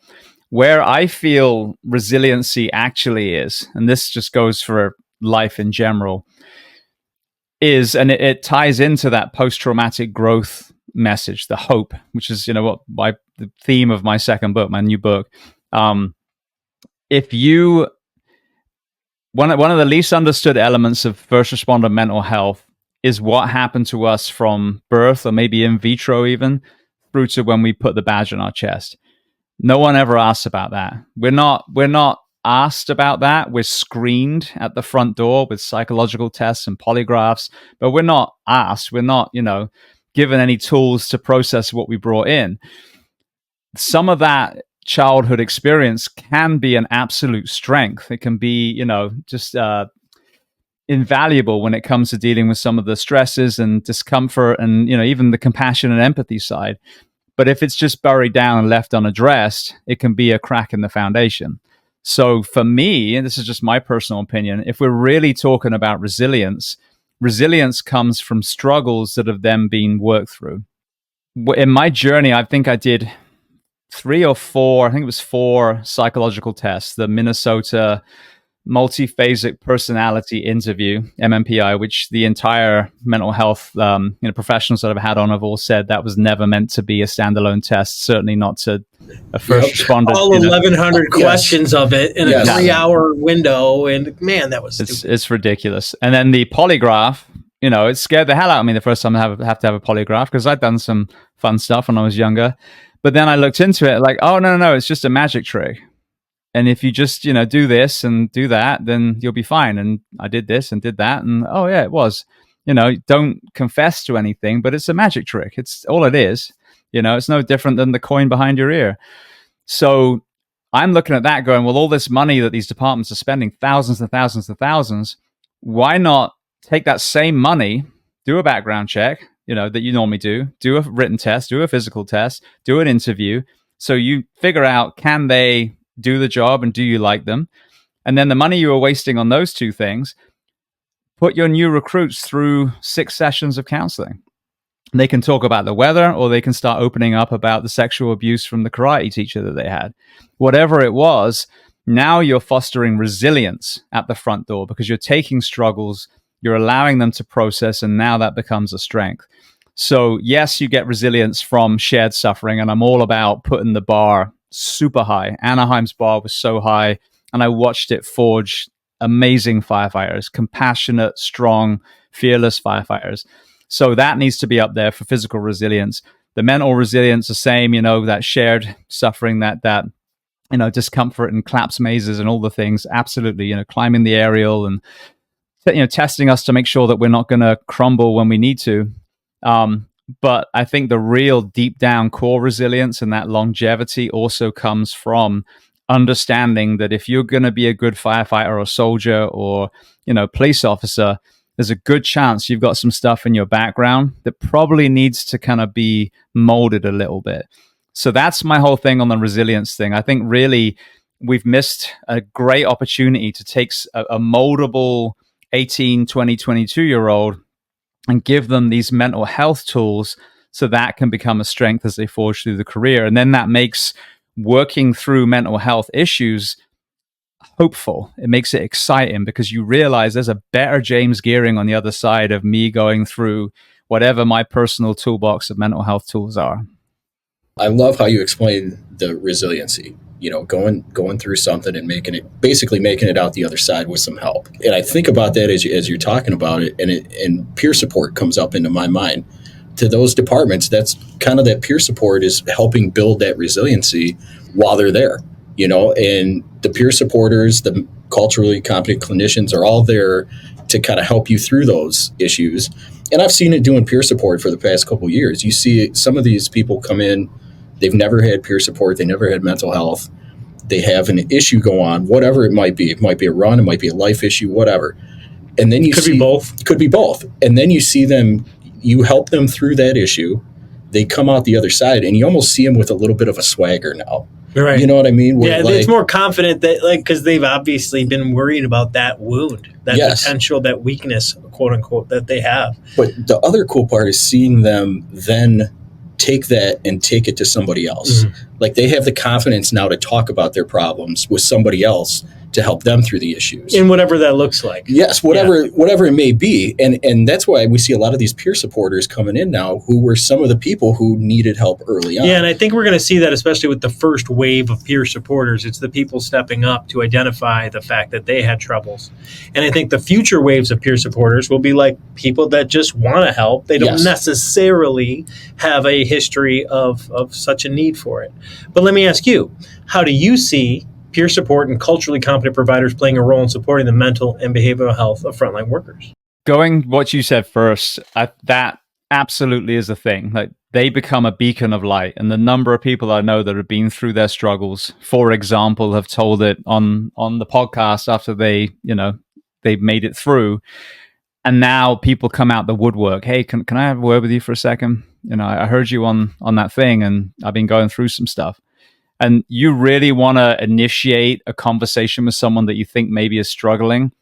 Where I feel resiliency actually is, and this just goes for life in general, is, and it ties into that post-traumatic growth message, the hope, which is, the theme of my second book, my new book. If you, one of the least understood elements of first responder mental health is what happened to us from birth, or maybe in vitro even, through to when we put the badge on our chest. No one ever asks about that. We're not asked about that. We're screened at the front door with psychological tests and polygraphs, but we're not asked. We're not, given any tools to process what we brought in. Some of that childhood experience can be an absolute strength. It can be, just invaluable when it comes to dealing with some of the stresses and discomfort and, even the compassion and empathy side. But if it's just buried down and left unaddressed, it can be a crack in the foundation. So for me, and this is just my personal opinion, if we're really talking about resilience comes from struggles that have then been worked through. In my journey, I think I did 3 or 4, I think it was 4 psychological tests, the Minnesota multiphasic personality interview, MMPI, which the entire mental health professionals that I've had on have all said that was never meant to be a standalone test, certainly not to a first responder. All 1,100 questions of it in a 3-hour window, and man, that was stupid. It's ridiculous. And then the polygraph, it scared the hell out of me the first time I have to have a polygraph, because I'd done some fun stuff when I was younger. But then I looked into it like, oh, no, it's just a magic trick. And if you just, do this and do that, then you'll be fine. And I did this and did that. And oh, yeah, it was. Don't confess to anything, but it's a magic trick. It's all it is. It's no different than the coin behind your ear. So I'm looking at that going, well, all this money that these departments are spending, thousands and thousands and thousands, why not take that same money, do a background check, that you normally do a written test, do a physical test, do an interview. So you figure out, can they do the job and do you like them? And then the money you were wasting on those 2 things, put your new recruits through 6 sessions of counseling. They can talk about the weather, or they can start opening up about the sexual abuse from the karate teacher that they had. Whatever it was, now you're fostering resilience at the front door, because you're taking struggles, you're allowing them to process, and now that becomes a strength. So yes, you get resilience from shared suffering, and I'm all about putting the bar super high. Anaheim's bar was so high, and I watched it forge amazing firefighters, compassionate, strong, fearless firefighters. So that needs to be up there for physical resilience. The mental resilience, the same, that shared suffering, that discomfort and collapse mazes and all the things. Absolutely, climbing the aerial and testing us to make sure that we're not going to crumble when we need to. But I think the real deep down core resilience and that longevity also comes from understanding that if you're going to be a good firefighter or soldier or, police officer, there's a good chance you've got some stuff in your background that probably needs to kind of be molded a little bit. So that's my whole thing on the resilience thing. I think really we've missed a great opportunity to take a moldable 18, 20, 22-year-old and give them these mental health tools so that can become a strength as they forge through the career. And then that makes working through mental health issues hopeful. It makes it exciting because you realize there's a better James Geering on the other side of me going through whatever my personal toolbox of mental health tools are. I love how you explain the resiliency, going through something and making it out the other side with some help. And I think about that as you're talking about it, and peer support comes up into my mind. To those departments, that's kind of that peer support is helping build that resiliency while they're there, and the peer supporters, the culturally competent clinicians are all there to kind of help you through those issues. and I've seen it doing peer support for the past couple of years. You see some of these people come in, they've never had peer support, they never had mental health, they have an issue go on, whatever it might be. It might be a run, it might be a life issue, whatever. And then you Could see be both. Could be both. And then you see them, you help them through that issue. They come out the other side, and you almost see them with a little bit of a swagger now. Right. You know what I mean? Yeah, it's more confident that, like, because they've obviously been worried about that wound, that potential, that weakness, quote unquote, that they have. But the other cool part is seeing them then take that and take it to somebody else. Like, they have the confidence now to talk about their problems with somebody else to help them through the issues. In whatever that looks like. Yes, whatever it may be. And that's why we see a lot of these peer supporters coming in now who were some of the people who needed help early on. Yeah, and I think we're going to see that especially with the first wave of peer supporters. It's the people stepping up to identify the fact that they had troubles. And I think the future waves of peer supporters will be like people that just want to help. They don't necessarily have a history of such a need for it. But let me ask you, how do you see peer support and culturally competent providers playing a role in supporting the mental and behavioral health of frontline workers? Going what you said first, that absolutely is a thing. Like, they become a beacon of light, and the number of people I know that have been through their struggles, for example, have told it on the podcast after they made it through, and now people come out the woodwork. Hey, can I have a word with you for a second? I heard you on that thing, and I've been going through some stuff. And you really want to initiate a conversation with someone that you think maybe is struggling,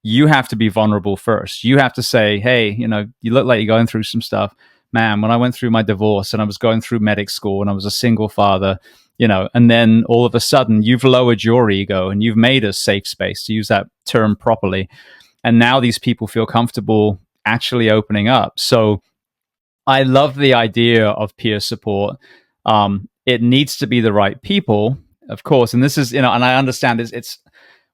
you have to be vulnerable first. You have to say, hey, you look like you're going through some stuff. Man, when I went through my divorce and I was going through medic school and I was a single father, and then all of a sudden you've lowered your ego and you've made a safe space, to use that term properly. And now these people feel comfortable actually opening up. So I love the idea of peer support. It needs to be the right people, of course. And this is, and I understand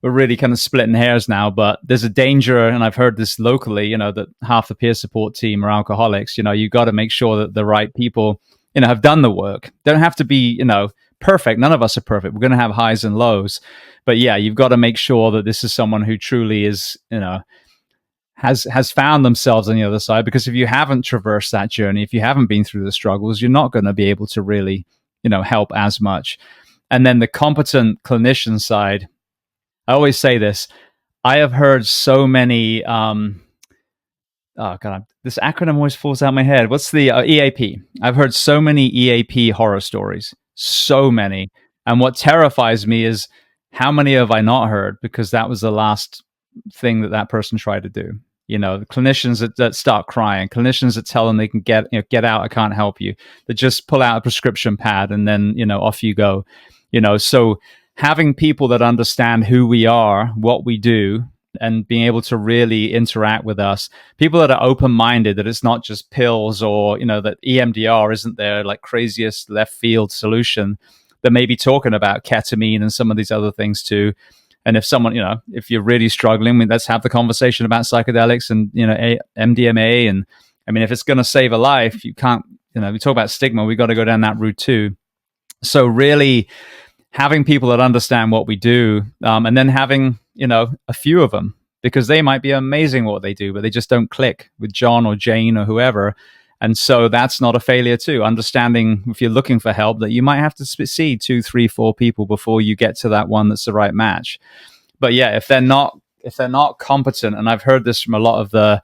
we're really kind of splitting hairs now, but there's a danger, and I've heard this locally, that half the peer support team are alcoholics. You got to make sure that the right people, have done the work. They don't have to be, perfect. None of us are perfect. We're going to have highs and lows. But yeah, you've got to make sure that this is someone who truly is, has found themselves on the other side. Because if you haven't traversed that journey, if you haven't been through the struggles, you're not going to be able to really help as much. And then the competent clinician side, I always say this, I have heard so many, this acronym always falls out of my head. What's the EAP? I've heard so many EAP horror stories, so many. And what terrifies me is how many have I not heard, because that was the last thing that person tried to do. The clinicians that start crying, clinicians that tell them they can get out, I can't help you, that just pull out a prescription pad and then, off you go. So having people that understand who we are, what we do, and being able to really interact with us, people that are open-minded, that it's not just pills, or, that EMDR isn't their like craziest left field solution, that may be talking about ketamine and some of these other things too. And if someone, if you're really struggling, let's have the conversation about psychedelics and, MDMA. And if it's going to save a life, you can't, we talk about stigma, we got to go down that route too. So really having people that understand what we do, and then having, a few of them, because they might be amazing what they do, but they just don't click with John or Jane or whoever. And so that's not a failure too. Understanding, if you're looking for help, that you might have to see 2, 3, 4 people before you get to that one that's the right match. But yeah, if they're not competent, and I've heard this from a lot of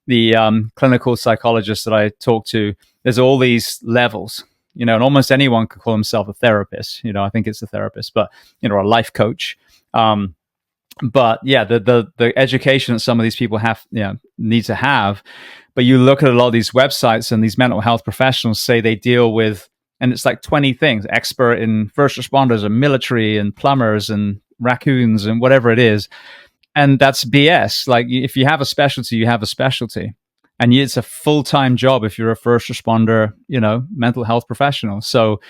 the clinical psychologists that I talk to, there's all these levels, and almost anyone could call himself a therapist. I think it's a therapist, but a life coach. But yeah, the education that some of these people have, need to have. But you look at a lot of these websites, and these mental health professionals say they deal with, and it's like 20 things, expert in first responders and military and plumbers and raccoons and whatever it is. And that's BS. Like, if you have a specialty, you have a specialty. And it's a full-time job if you're a first responder, mental health professional. So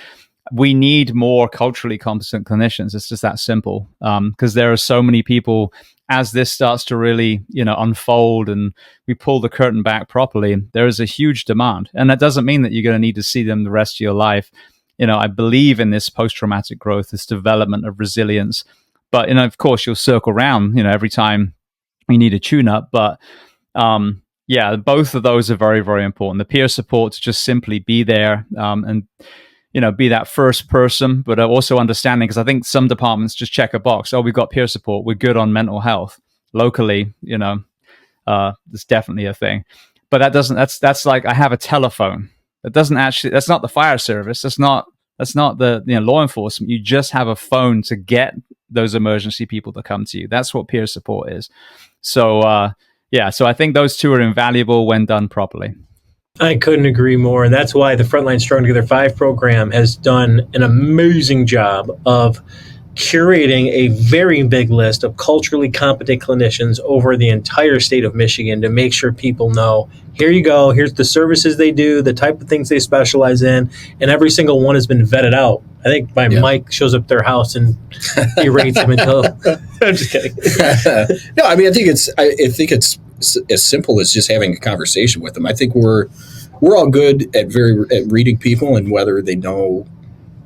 we need more culturally competent clinicians. It's just that simple. Because there are so many people, as this starts to really, unfold and we pull the curtain back properly, there is a huge demand. And that doesn't mean that you're going to need to see them the rest of your life. I believe in this post-traumatic growth, this development of resilience. But, of course, you'll circle around, every time you need a tune-up. But Yeah, both of those are very, very important. The peer support to just simply be there, and be that first person, but also understanding, because I think some departments just check a box. Oh, we've got peer support. We're good on mental health. Locally, it's definitely a thing. But that's like, I have a telephone. That's not the fire service. That's not the law enforcement. You just have a phone to get those emergency people to come to you. That's what peer support is. So so I think those two are invaluable when done properly. I couldn't agree more. And that's why the Frontline Strong Together 5 program has done an amazing job of curating a very big list of culturally competent clinicians over the entire state of Michigan to make sure people know, here you go, here's the services they do, the type of things they specialize in, and every single one has been vetted out. I think Mike shows up at their house and berates them until... I'm just kidding. No, I mean, I think it's as simple as just having a conversation with them. I think we're all good at reading people and whether they know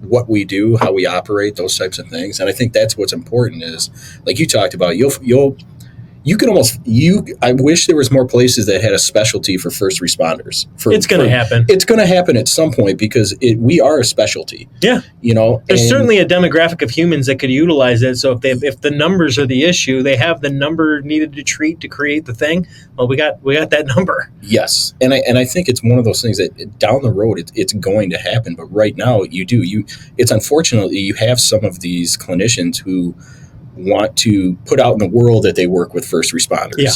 what we do, how we operate, those types of things. And I think that's what's important is, like you talked about, I wish there was more places that had a specialty for first responders. It's going to happen. It's going to happen at some point because we are a specialty. Yeah. There's certainly a demographic of humans that could utilize it. So if the numbers are the issue, they have the number needed to treat to create the thing. Well, we got that number. Yes. And I think it's one of those things that down the road, it's going to happen. But right now it's unfortunately, you have some of these clinicians who want to put out in the world that they work with first responders. Yeah.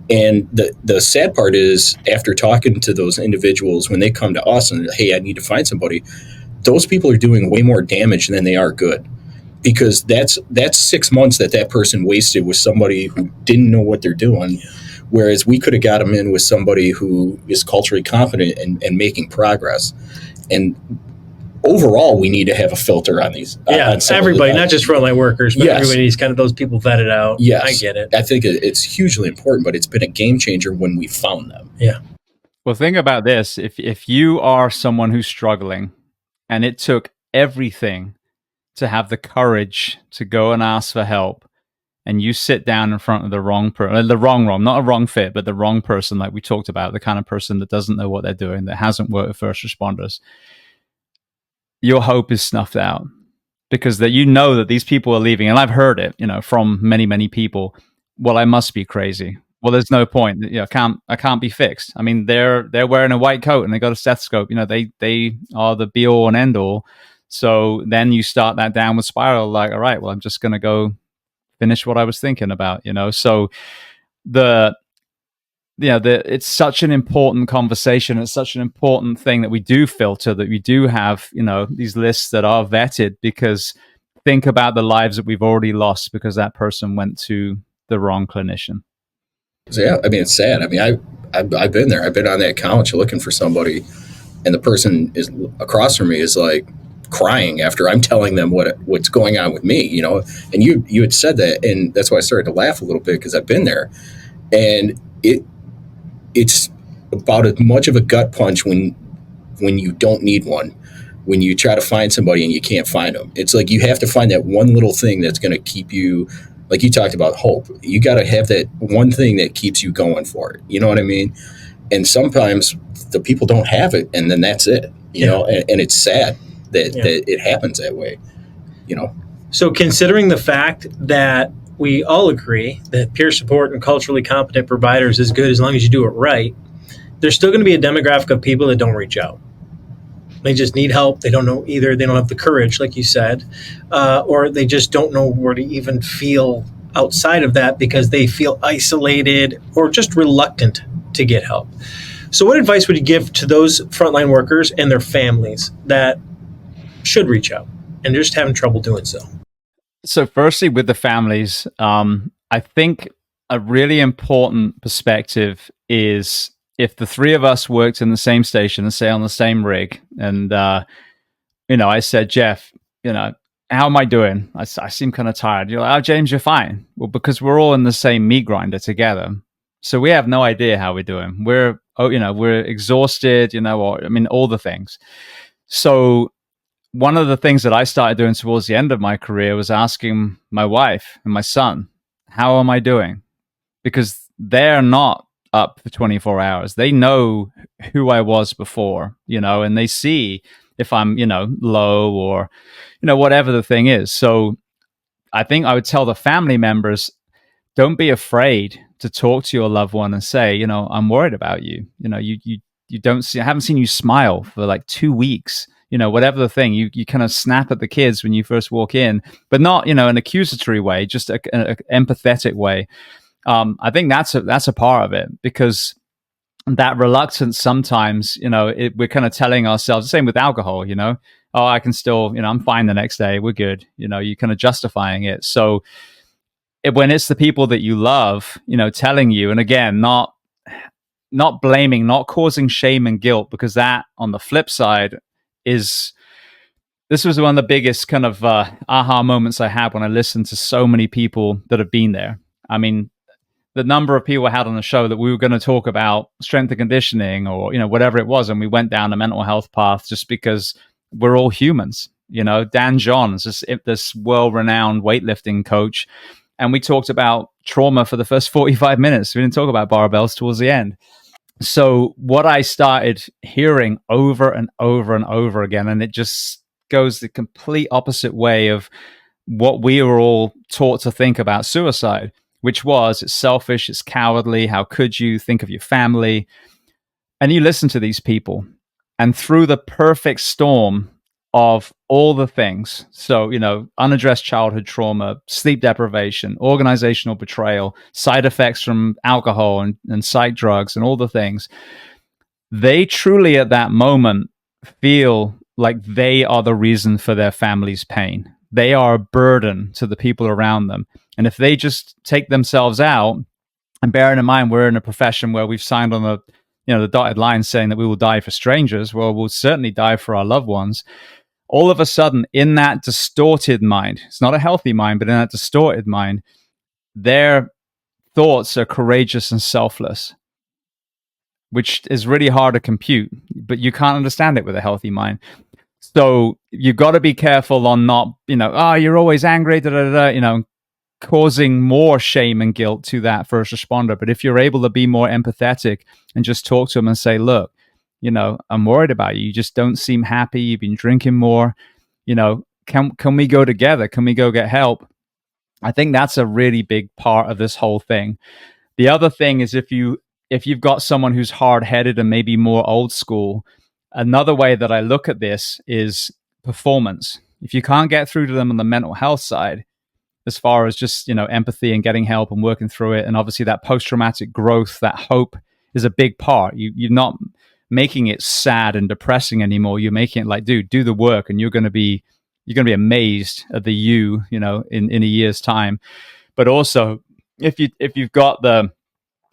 And the sad part is, after talking to those individuals, when they come to us and, hey, I need to find somebody, those people are doing way more damage than they are good, because that's 6 months that person wasted with somebody who didn't know what they're doing. Yeah. Whereas we could have got them in with somebody who is culturally competent and making progress. And overall, we need to have a filter on these. Yeah, on everybody, not just frontline workers, but everybody needs kind of those people vetted out. Yes. I get it. I think it's hugely important, but it's been a game changer when we found them. Yeah. Well, think about this. If you are someone who's struggling and it took everything to have the courage to go and ask for help, and you sit down in front of the wrong person, not a wrong fit, but the wrong person, like we talked about, the kind of person that doesn't know what they're doing, that hasn't worked with first responders, your hope is snuffed out, because that that these people are leaving. And I've heard it, from many, many people. Well, I must be crazy. Well, there's no point. I can't be fixed. I mean, they're wearing a white coat and they got a stethoscope. They are the be all and end all. So then you start that downward spiral. Like, all right, well, I'm just going to go finish what I was thinking about. So it's such an important conversation. It's such an important thing that we do filter, that we do have, these lists that are vetted, because think about the lives that we've already lost because that person went to the wrong clinician. So, yeah, I mean, it's sad. I mean, I've been there. I've been on that couch looking for somebody, and the person is across from me is like crying after I'm telling them what's going on with me, and you had said that, and that's why I started to laugh a little bit, because I've been there, and it's about as much of a gut punch when you don't need one, when you try to find somebody and you can't find them. It's like you have to find that one little thing that's going to keep you, like you talked about, hope. You got to have that one thing that keeps you going for it. You know what I mean? And sometimes the people don't have it, and then that's it. You know, and it's sad that it happens that way. So considering the fact that we all agree that peer support and culturally competent providers is good as long as you do it right, there's still going to be a demographic of people that don't reach out. They just need help. They don't know either. They don't have the courage, like you said, or they just don't know where to even feel outside of that because they feel isolated or just reluctant to get help. So what advice would you give to those frontline workers and their families that should reach out and just having trouble doing so? So firstly, with the families, I think a really important perspective is, if the three of us worked in the same station and say on the same rig, and, I said, Jeff, how am I doing? I seem kind of tired. You're like, oh, James, you're fine. Well, because we're all in the same meat grinder together. So we have no idea how we're doing. We're exhausted, all the things. So one of the things that I started doing towards the end of my career was asking my wife and my son, how am I doing? Because they're not up for 24 hours. They know who I was before, and they see if I'm, low or, whatever the thing is. So I think I would tell the family members, don't be afraid to talk to your loved one and say, I'm worried about you. You don't see, I haven't seen you smile for like 2 weeks, whatever the thing. You kind of snap at the kids when you first walk in, but not, an accusatory way, just an empathetic way. I think that's a part of it, because that reluctance sometimes, we're kind of telling ourselves, the same with alcohol, oh, I can still, I'm fine the next day, we're good, you're kind of justifying it. So when it's the people that you love, telling you, and again, not blaming, not causing shame and guilt, because that, on the flip side, this was one of the biggest kind of aha moments I had when I listened to so many people that have been there. I mean, the number of people I had on the show that we were going to talk about strength and conditioning or, whatever it was, and we went down a mental health path just because we're all humans. Dan Johns, this world-renowned weightlifting coach, and we talked about trauma for the first 45 minutes. We didn't talk about barbells towards the end. So what I started hearing over and over and over again, and it just goes the complete opposite way of what we were all taught to think about suicide, which was, it's selfish, it's cowardly, how could you think of your family? And you listen to these people, and through the perfect storm of all the things, so, unaddressed childhood trauma, sleep deprivation, organizational betrayal, side effects from alcohol and psych drugs and all the things, they truly at that moment feel like they are the reason for their family's pain. They are a burden to the people around them. And if they just take themselves out, and bearing in mind we're in a profession where we've signed on the dotted line saying that we will die for strangers, well, we'll certainly die for our loved ones. All of a sudden, in that distorted mind, it's not a healthy mind, but in that distorted mind, their thoughts are courageous and selfless, which is really hard to compute, but you can't understand it with a healthy mind. So you've got to be careful on not, you're always angry, causing more shame and guilt to that first responder. But if you're able to be more empathetic and just talk to them and say, look, I'm worried about you. You just don't seem happy. You've been drinking more. Can we go together? Can we go get help? I think that's a really big part of this whole thing. The other thing is if you've got someone who's hard-headed and maybe more old school, another way that I look at this is performance. If you can't get through to them on the mental health side, as far as just, empathy and getting help and working through it, and obviously that post-traumatic growth, that hope is a big part. You're not making it sad and depressing anymore. You're making it like, dude, do the work, and you're going to be amazed at the in a year's time. But also, if you've got the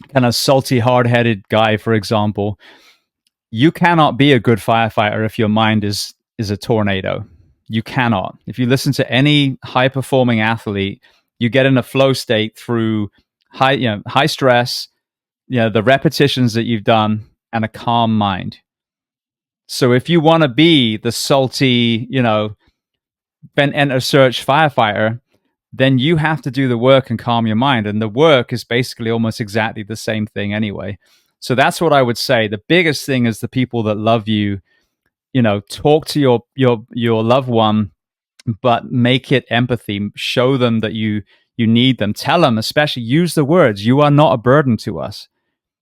kind of salty, hard-headed guy, for example, you cannot be a good firefighter if your mind is a tornado. You cannot. If you listen to any high-performing athlete, you get in a flow state through high stress, the repetitions that you've done, and a calm mind. So if you want to be the salty, vent, enter, search firefighter, then you have to do the work and calm your mind. And the work is basically almost exactly the same thing anyway. So that's what I would say. The biggest thing is the people that love you, talk to your loved one, but make it empathy. Show them that you need them. Tell them, especially, use the words, you are not a burden to us.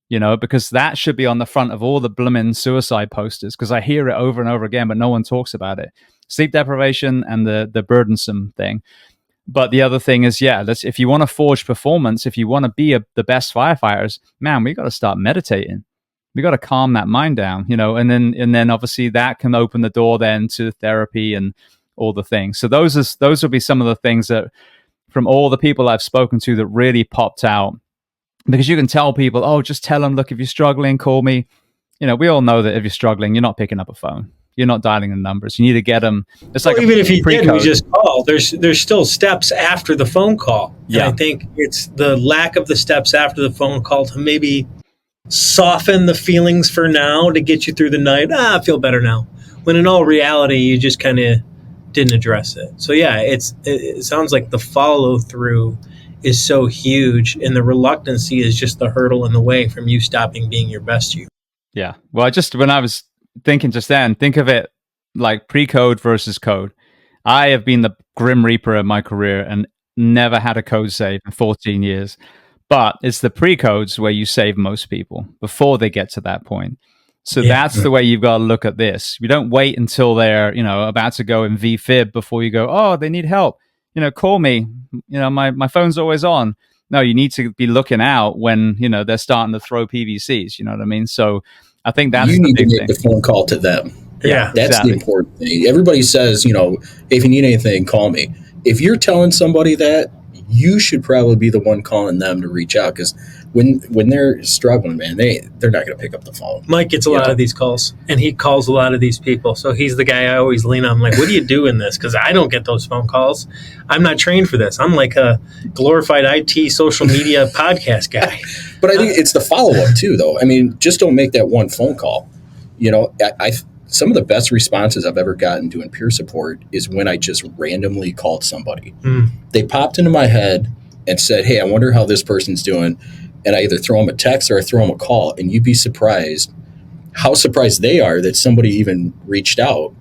Because that should be on the front of all the blooming suicide posters, because I hear it over and over again, but no one talks about it. Sleep deprivation and the burdensome thing. But the other thing is, if you want to forge performance, if you want to be the best firefighters, man, we got to start meditating. We got to calm that mind down, and then obviously that can open the door then to therapy and all the things. So those will be some of the things that, from all the people I've spoken to, that really popped out. Because you can tell people, oh, just tell them, look, if you're struggling, call me. We all know that if you're struggling, you're not picking up a phone. You're not dialing the numbers. You need to get them. It's like even if you did, we just call. There's still steps after the phone call. Yeah. And I think it's the lack of the steps after the phone call to maybe soften the feelings for now to get you through the night. I feel better now. When in all reality, you just kind of didn't address it. So yeah, it sounds like the follow through is so huge, and the reluctancy is just the hurdle in the way from you stopping being your best you. Yeah. Well, when I was thinking just then, think of it like pre-code versus code. I have been the grim reaper of my career and never had a code save in 14 years. But it's the pre-codes where you save most people before they get to that point. So that's the way you've got to look at this. You don't wait until they're, about to go in VFib before you go, oh, they need help. Call me. My phone's always on. No, you need to be looking out when, they're starting to throw PVCs. You know what I mean? So I think that's you the need big to make thing. the phone call to them. Yeah, that's exactly. the important thing. Everybody says, if you need anything, call me. If you're telling somebody that, you should probably be the one calling them to reach out, because when they're struggling, man, they're not going to pick up the phone. Mike gets a lot of these calls, and he calls a lot of these people. So he's the guy I always lean on. I'm like, what do you do in this? Because I don't get those phone calls. I'm not trained for this. I'm like a glorified IT social media podcast guy. But I think it's the follow-up too, though. I mean, just don't make that one phone call. Some of the best responses I've ever gotten doing peer support is when I just randomly called somebody. They popped into my head and said, hey, I wonder how this person's doing. And I either throw them a text or I throw them a call. And you'd be surprised how surprised they are that somebody even reached out,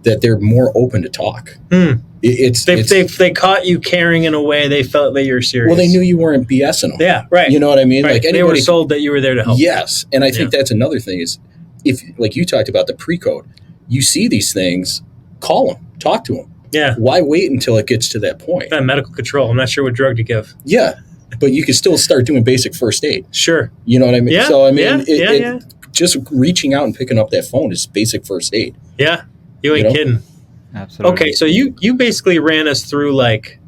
that they're more open to talk. They caught you caring in a way they felt that you're serious. Well, they knew you weren't BSing them. Yeah, right. You know what I mean? Right. They were sold that you were there to help. Yes. And I think that's another thing is, if, like you talked about the pre-code, you see these things, call them, talk to them. Yeah. Why wait until it gets to that point? Medical control. I'm not sure what drug to give. Yeah. But you can still start doing basic first aid. Sure. You know what I mean? Yeah. So, I mean, just reaching out and picking up that phone is basic first aid. Yeah. You ain't kidding. Absolutely. Okay. So you basically ran us through like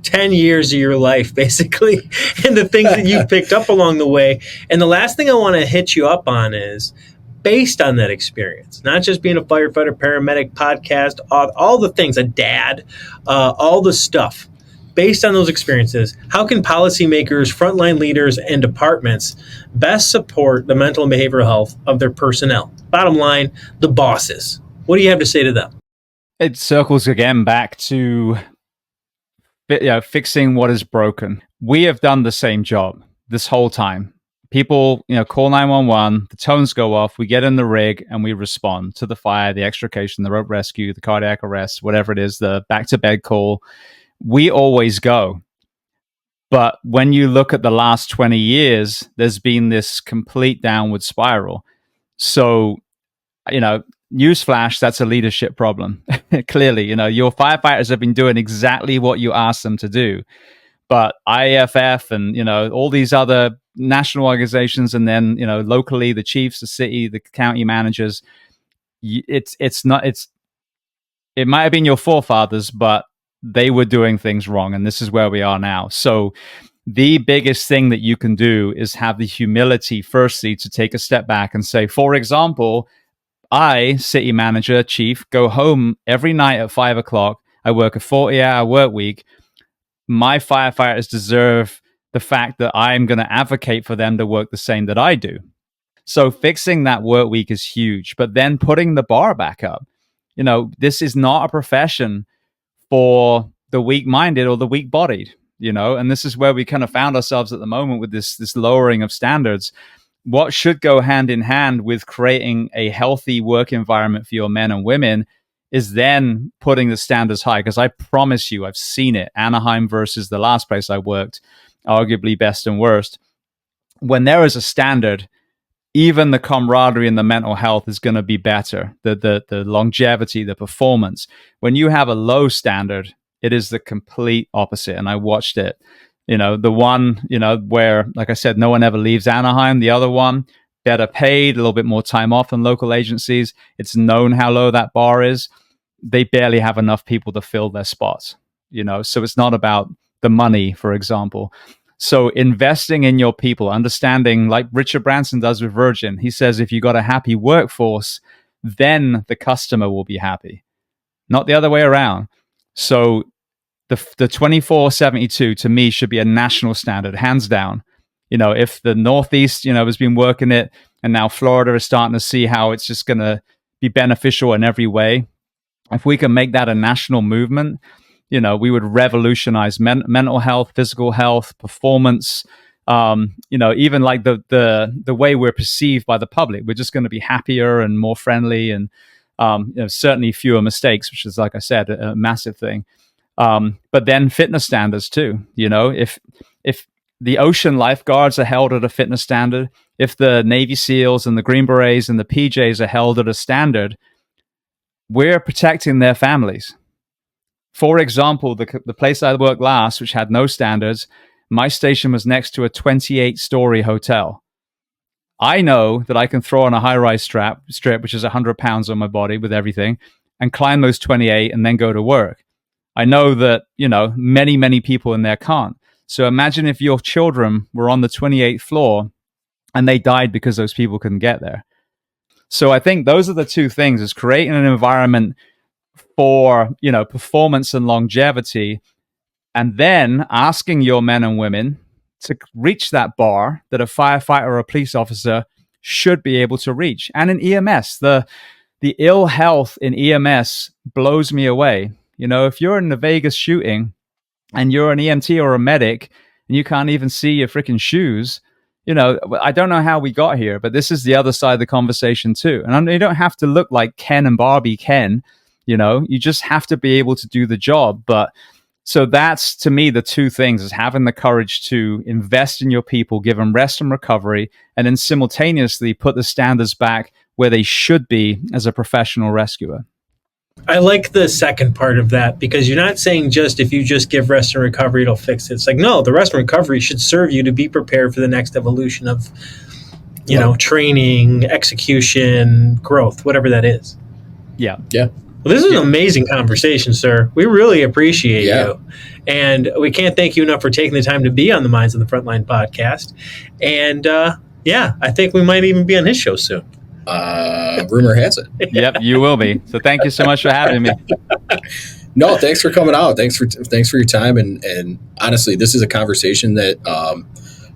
10 years of your life, basically, and the things that you've picked up along the way. And the last thing I want to hit you up on is, based on that experience, not just being a firefighter, paramedic, podcast, all the things, a dad, all the stuff, based on those experiences, how can policymakers, frontline leaders, and departments best support the mental and behavioral health of their personnel? Bottom line, the bosses. What do you have to say to them? It circles again back to fixing what is broken. We have done the same job this whole time. People, call 911, the tones go off, we get in the rig and we respond to the fire, the extrication, the rope rescue, the cardiac arrest, whatever it is, the back to bed call. We always go. But when you look at the last 20 years, there's been this complete downward spiral. So, newsflash, that's a leadership problem. Clearly, your firefighters have been doing exactly what you asked them to do. But IAFF and, all these other national organizations, and then, locally, the chiefs, the city, the county managers, it might have been your forefathers, but they were doing things wrong. And this is where we are now. So the biggest thing that you can do is have the humility, firstly, to take a step back and say, for example, I, city manager, chief, go home every night at 5 o'clock. I work a 40-hour work week. My firefighters deserve the fact that I'm going to advocate for them to work the same that I do. So fixing that work week is huge, but then putting the bar back up. This is not a profession for the weak-minded or the weak-bodied, and this is where we kind of found ourselves at the moment with this lowering of standards. What should go hand in hand with creating a healthy work environment for your men and women is then putting the standards high, because I promise you, I've seen it. Anaheim versus the last place I worked, arguably best and worst. When there is a standard, even the camaraderie and the mental health is going to be better. The longevity, the performance. When you have a low standard, it is the complete opposite. And I watched it. The one, where, like I said, no one ever leaves Anaheim. The other one, better paid, a little bit more time off than local agencies. It's known how low that bar is. They barely have enough people to fill their spots, so it's not about the money, for example. So investing in your people, understanding, like Richard Branson does with Virgin, he says, if you got a happy workforce, then the customer will be happy, not the other way around. So the 2472 to me should be a national standard, hands down. If the Northeast, has been working it, and now Florida is starting to see how it's just going to be beneficial in every way. If we can make that a national movement, we would revolutionize mental health, physical health, performance, even like the way we're perceived by the public. We're just going to be happier and more friendly, and certainly fewer mistakes, which is, like I said, a massive thing. But then fitness standards too. If the ocean lifeguards are held at a fitness standard, if the Navy SEALs and the Green Berets and the PJs are held at a standard, we're protecting their families. For example, the place I worked last, which had no standards, my station was next to a 28-story hotel. I know that I can throw on a high-rise strip, which is 100 pounds on my body with everything, and climb those 28 and then go to work. I know that, many, many people in there can't. So imagine if your children were on the 28th floor and they died because those people couldn't get there. So I think those are the two things, is creating an environment for, performance and longevity, and then asking your men and women to reach that bar that a firefighter or a police officer should be able to reach. And in EMS, the ill health in EMS blows me away. If you're in the Vegas shooting and you're an EMT or a medic and you can't even see your freaking shoes, I don't know how we got here, but this is the other side of the conversation too. And you don't have to look like Ken and Barbie Ken, you just have to be able to do the job. But so that's, to me, the two things, is having the courage to invest in your people, give them rest and recovery, and then simultaneously put the standards back where they should be as a professional rescuer. I like the second part of that, because you're not saying just if you just give rest and recovery, it'll fix it. It's like, no, the rest and recovery should serve you to be prepared for the next evolution of, training, execution, growth, whatever that is. Yeah. Yeah. Well, this is an amazing conversation, sir. We really appreciate you. And we can't thank you enough for taking the time to be on the Minds on the Frontline podcast. And I think we might even be on his show soon. Rumor has it. Yep, you will be. So thank you so much for having me. No, thanks for coming out. Thanks for your time. And honestly, this is a conversation that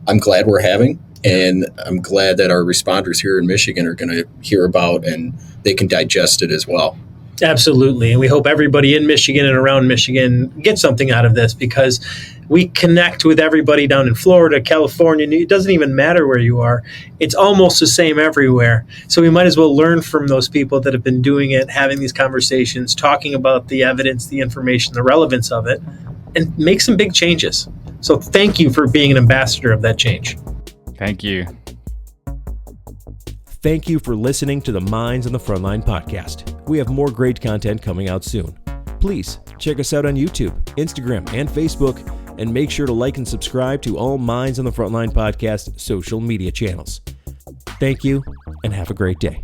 I'm glad we're having. And I'm glad that our responders here in Michigan are going to hear about, and they can digest it as well. Absolutely. And we hope everybody in Michigan and around Michigan gets something out of this, because we connect with everybody down in Florida, California. It doesn't even matter where you are. It's almost the same everywhere. So we might as well learn from those people that have been doing it, having these conversations, talking about the evidence, the information, the relevance of it, and make some big changes. So thank you for being an ambassador of that change. Thank you. Thank you for listening to the Minds on the Frontline podcast. We have more great content coming out soon. Please check us out on YouTube, Instagram, and Facebook, and make sure to like and subscribe to all Minds on the Frontline podcast social media channels. Thank you, and have a great day.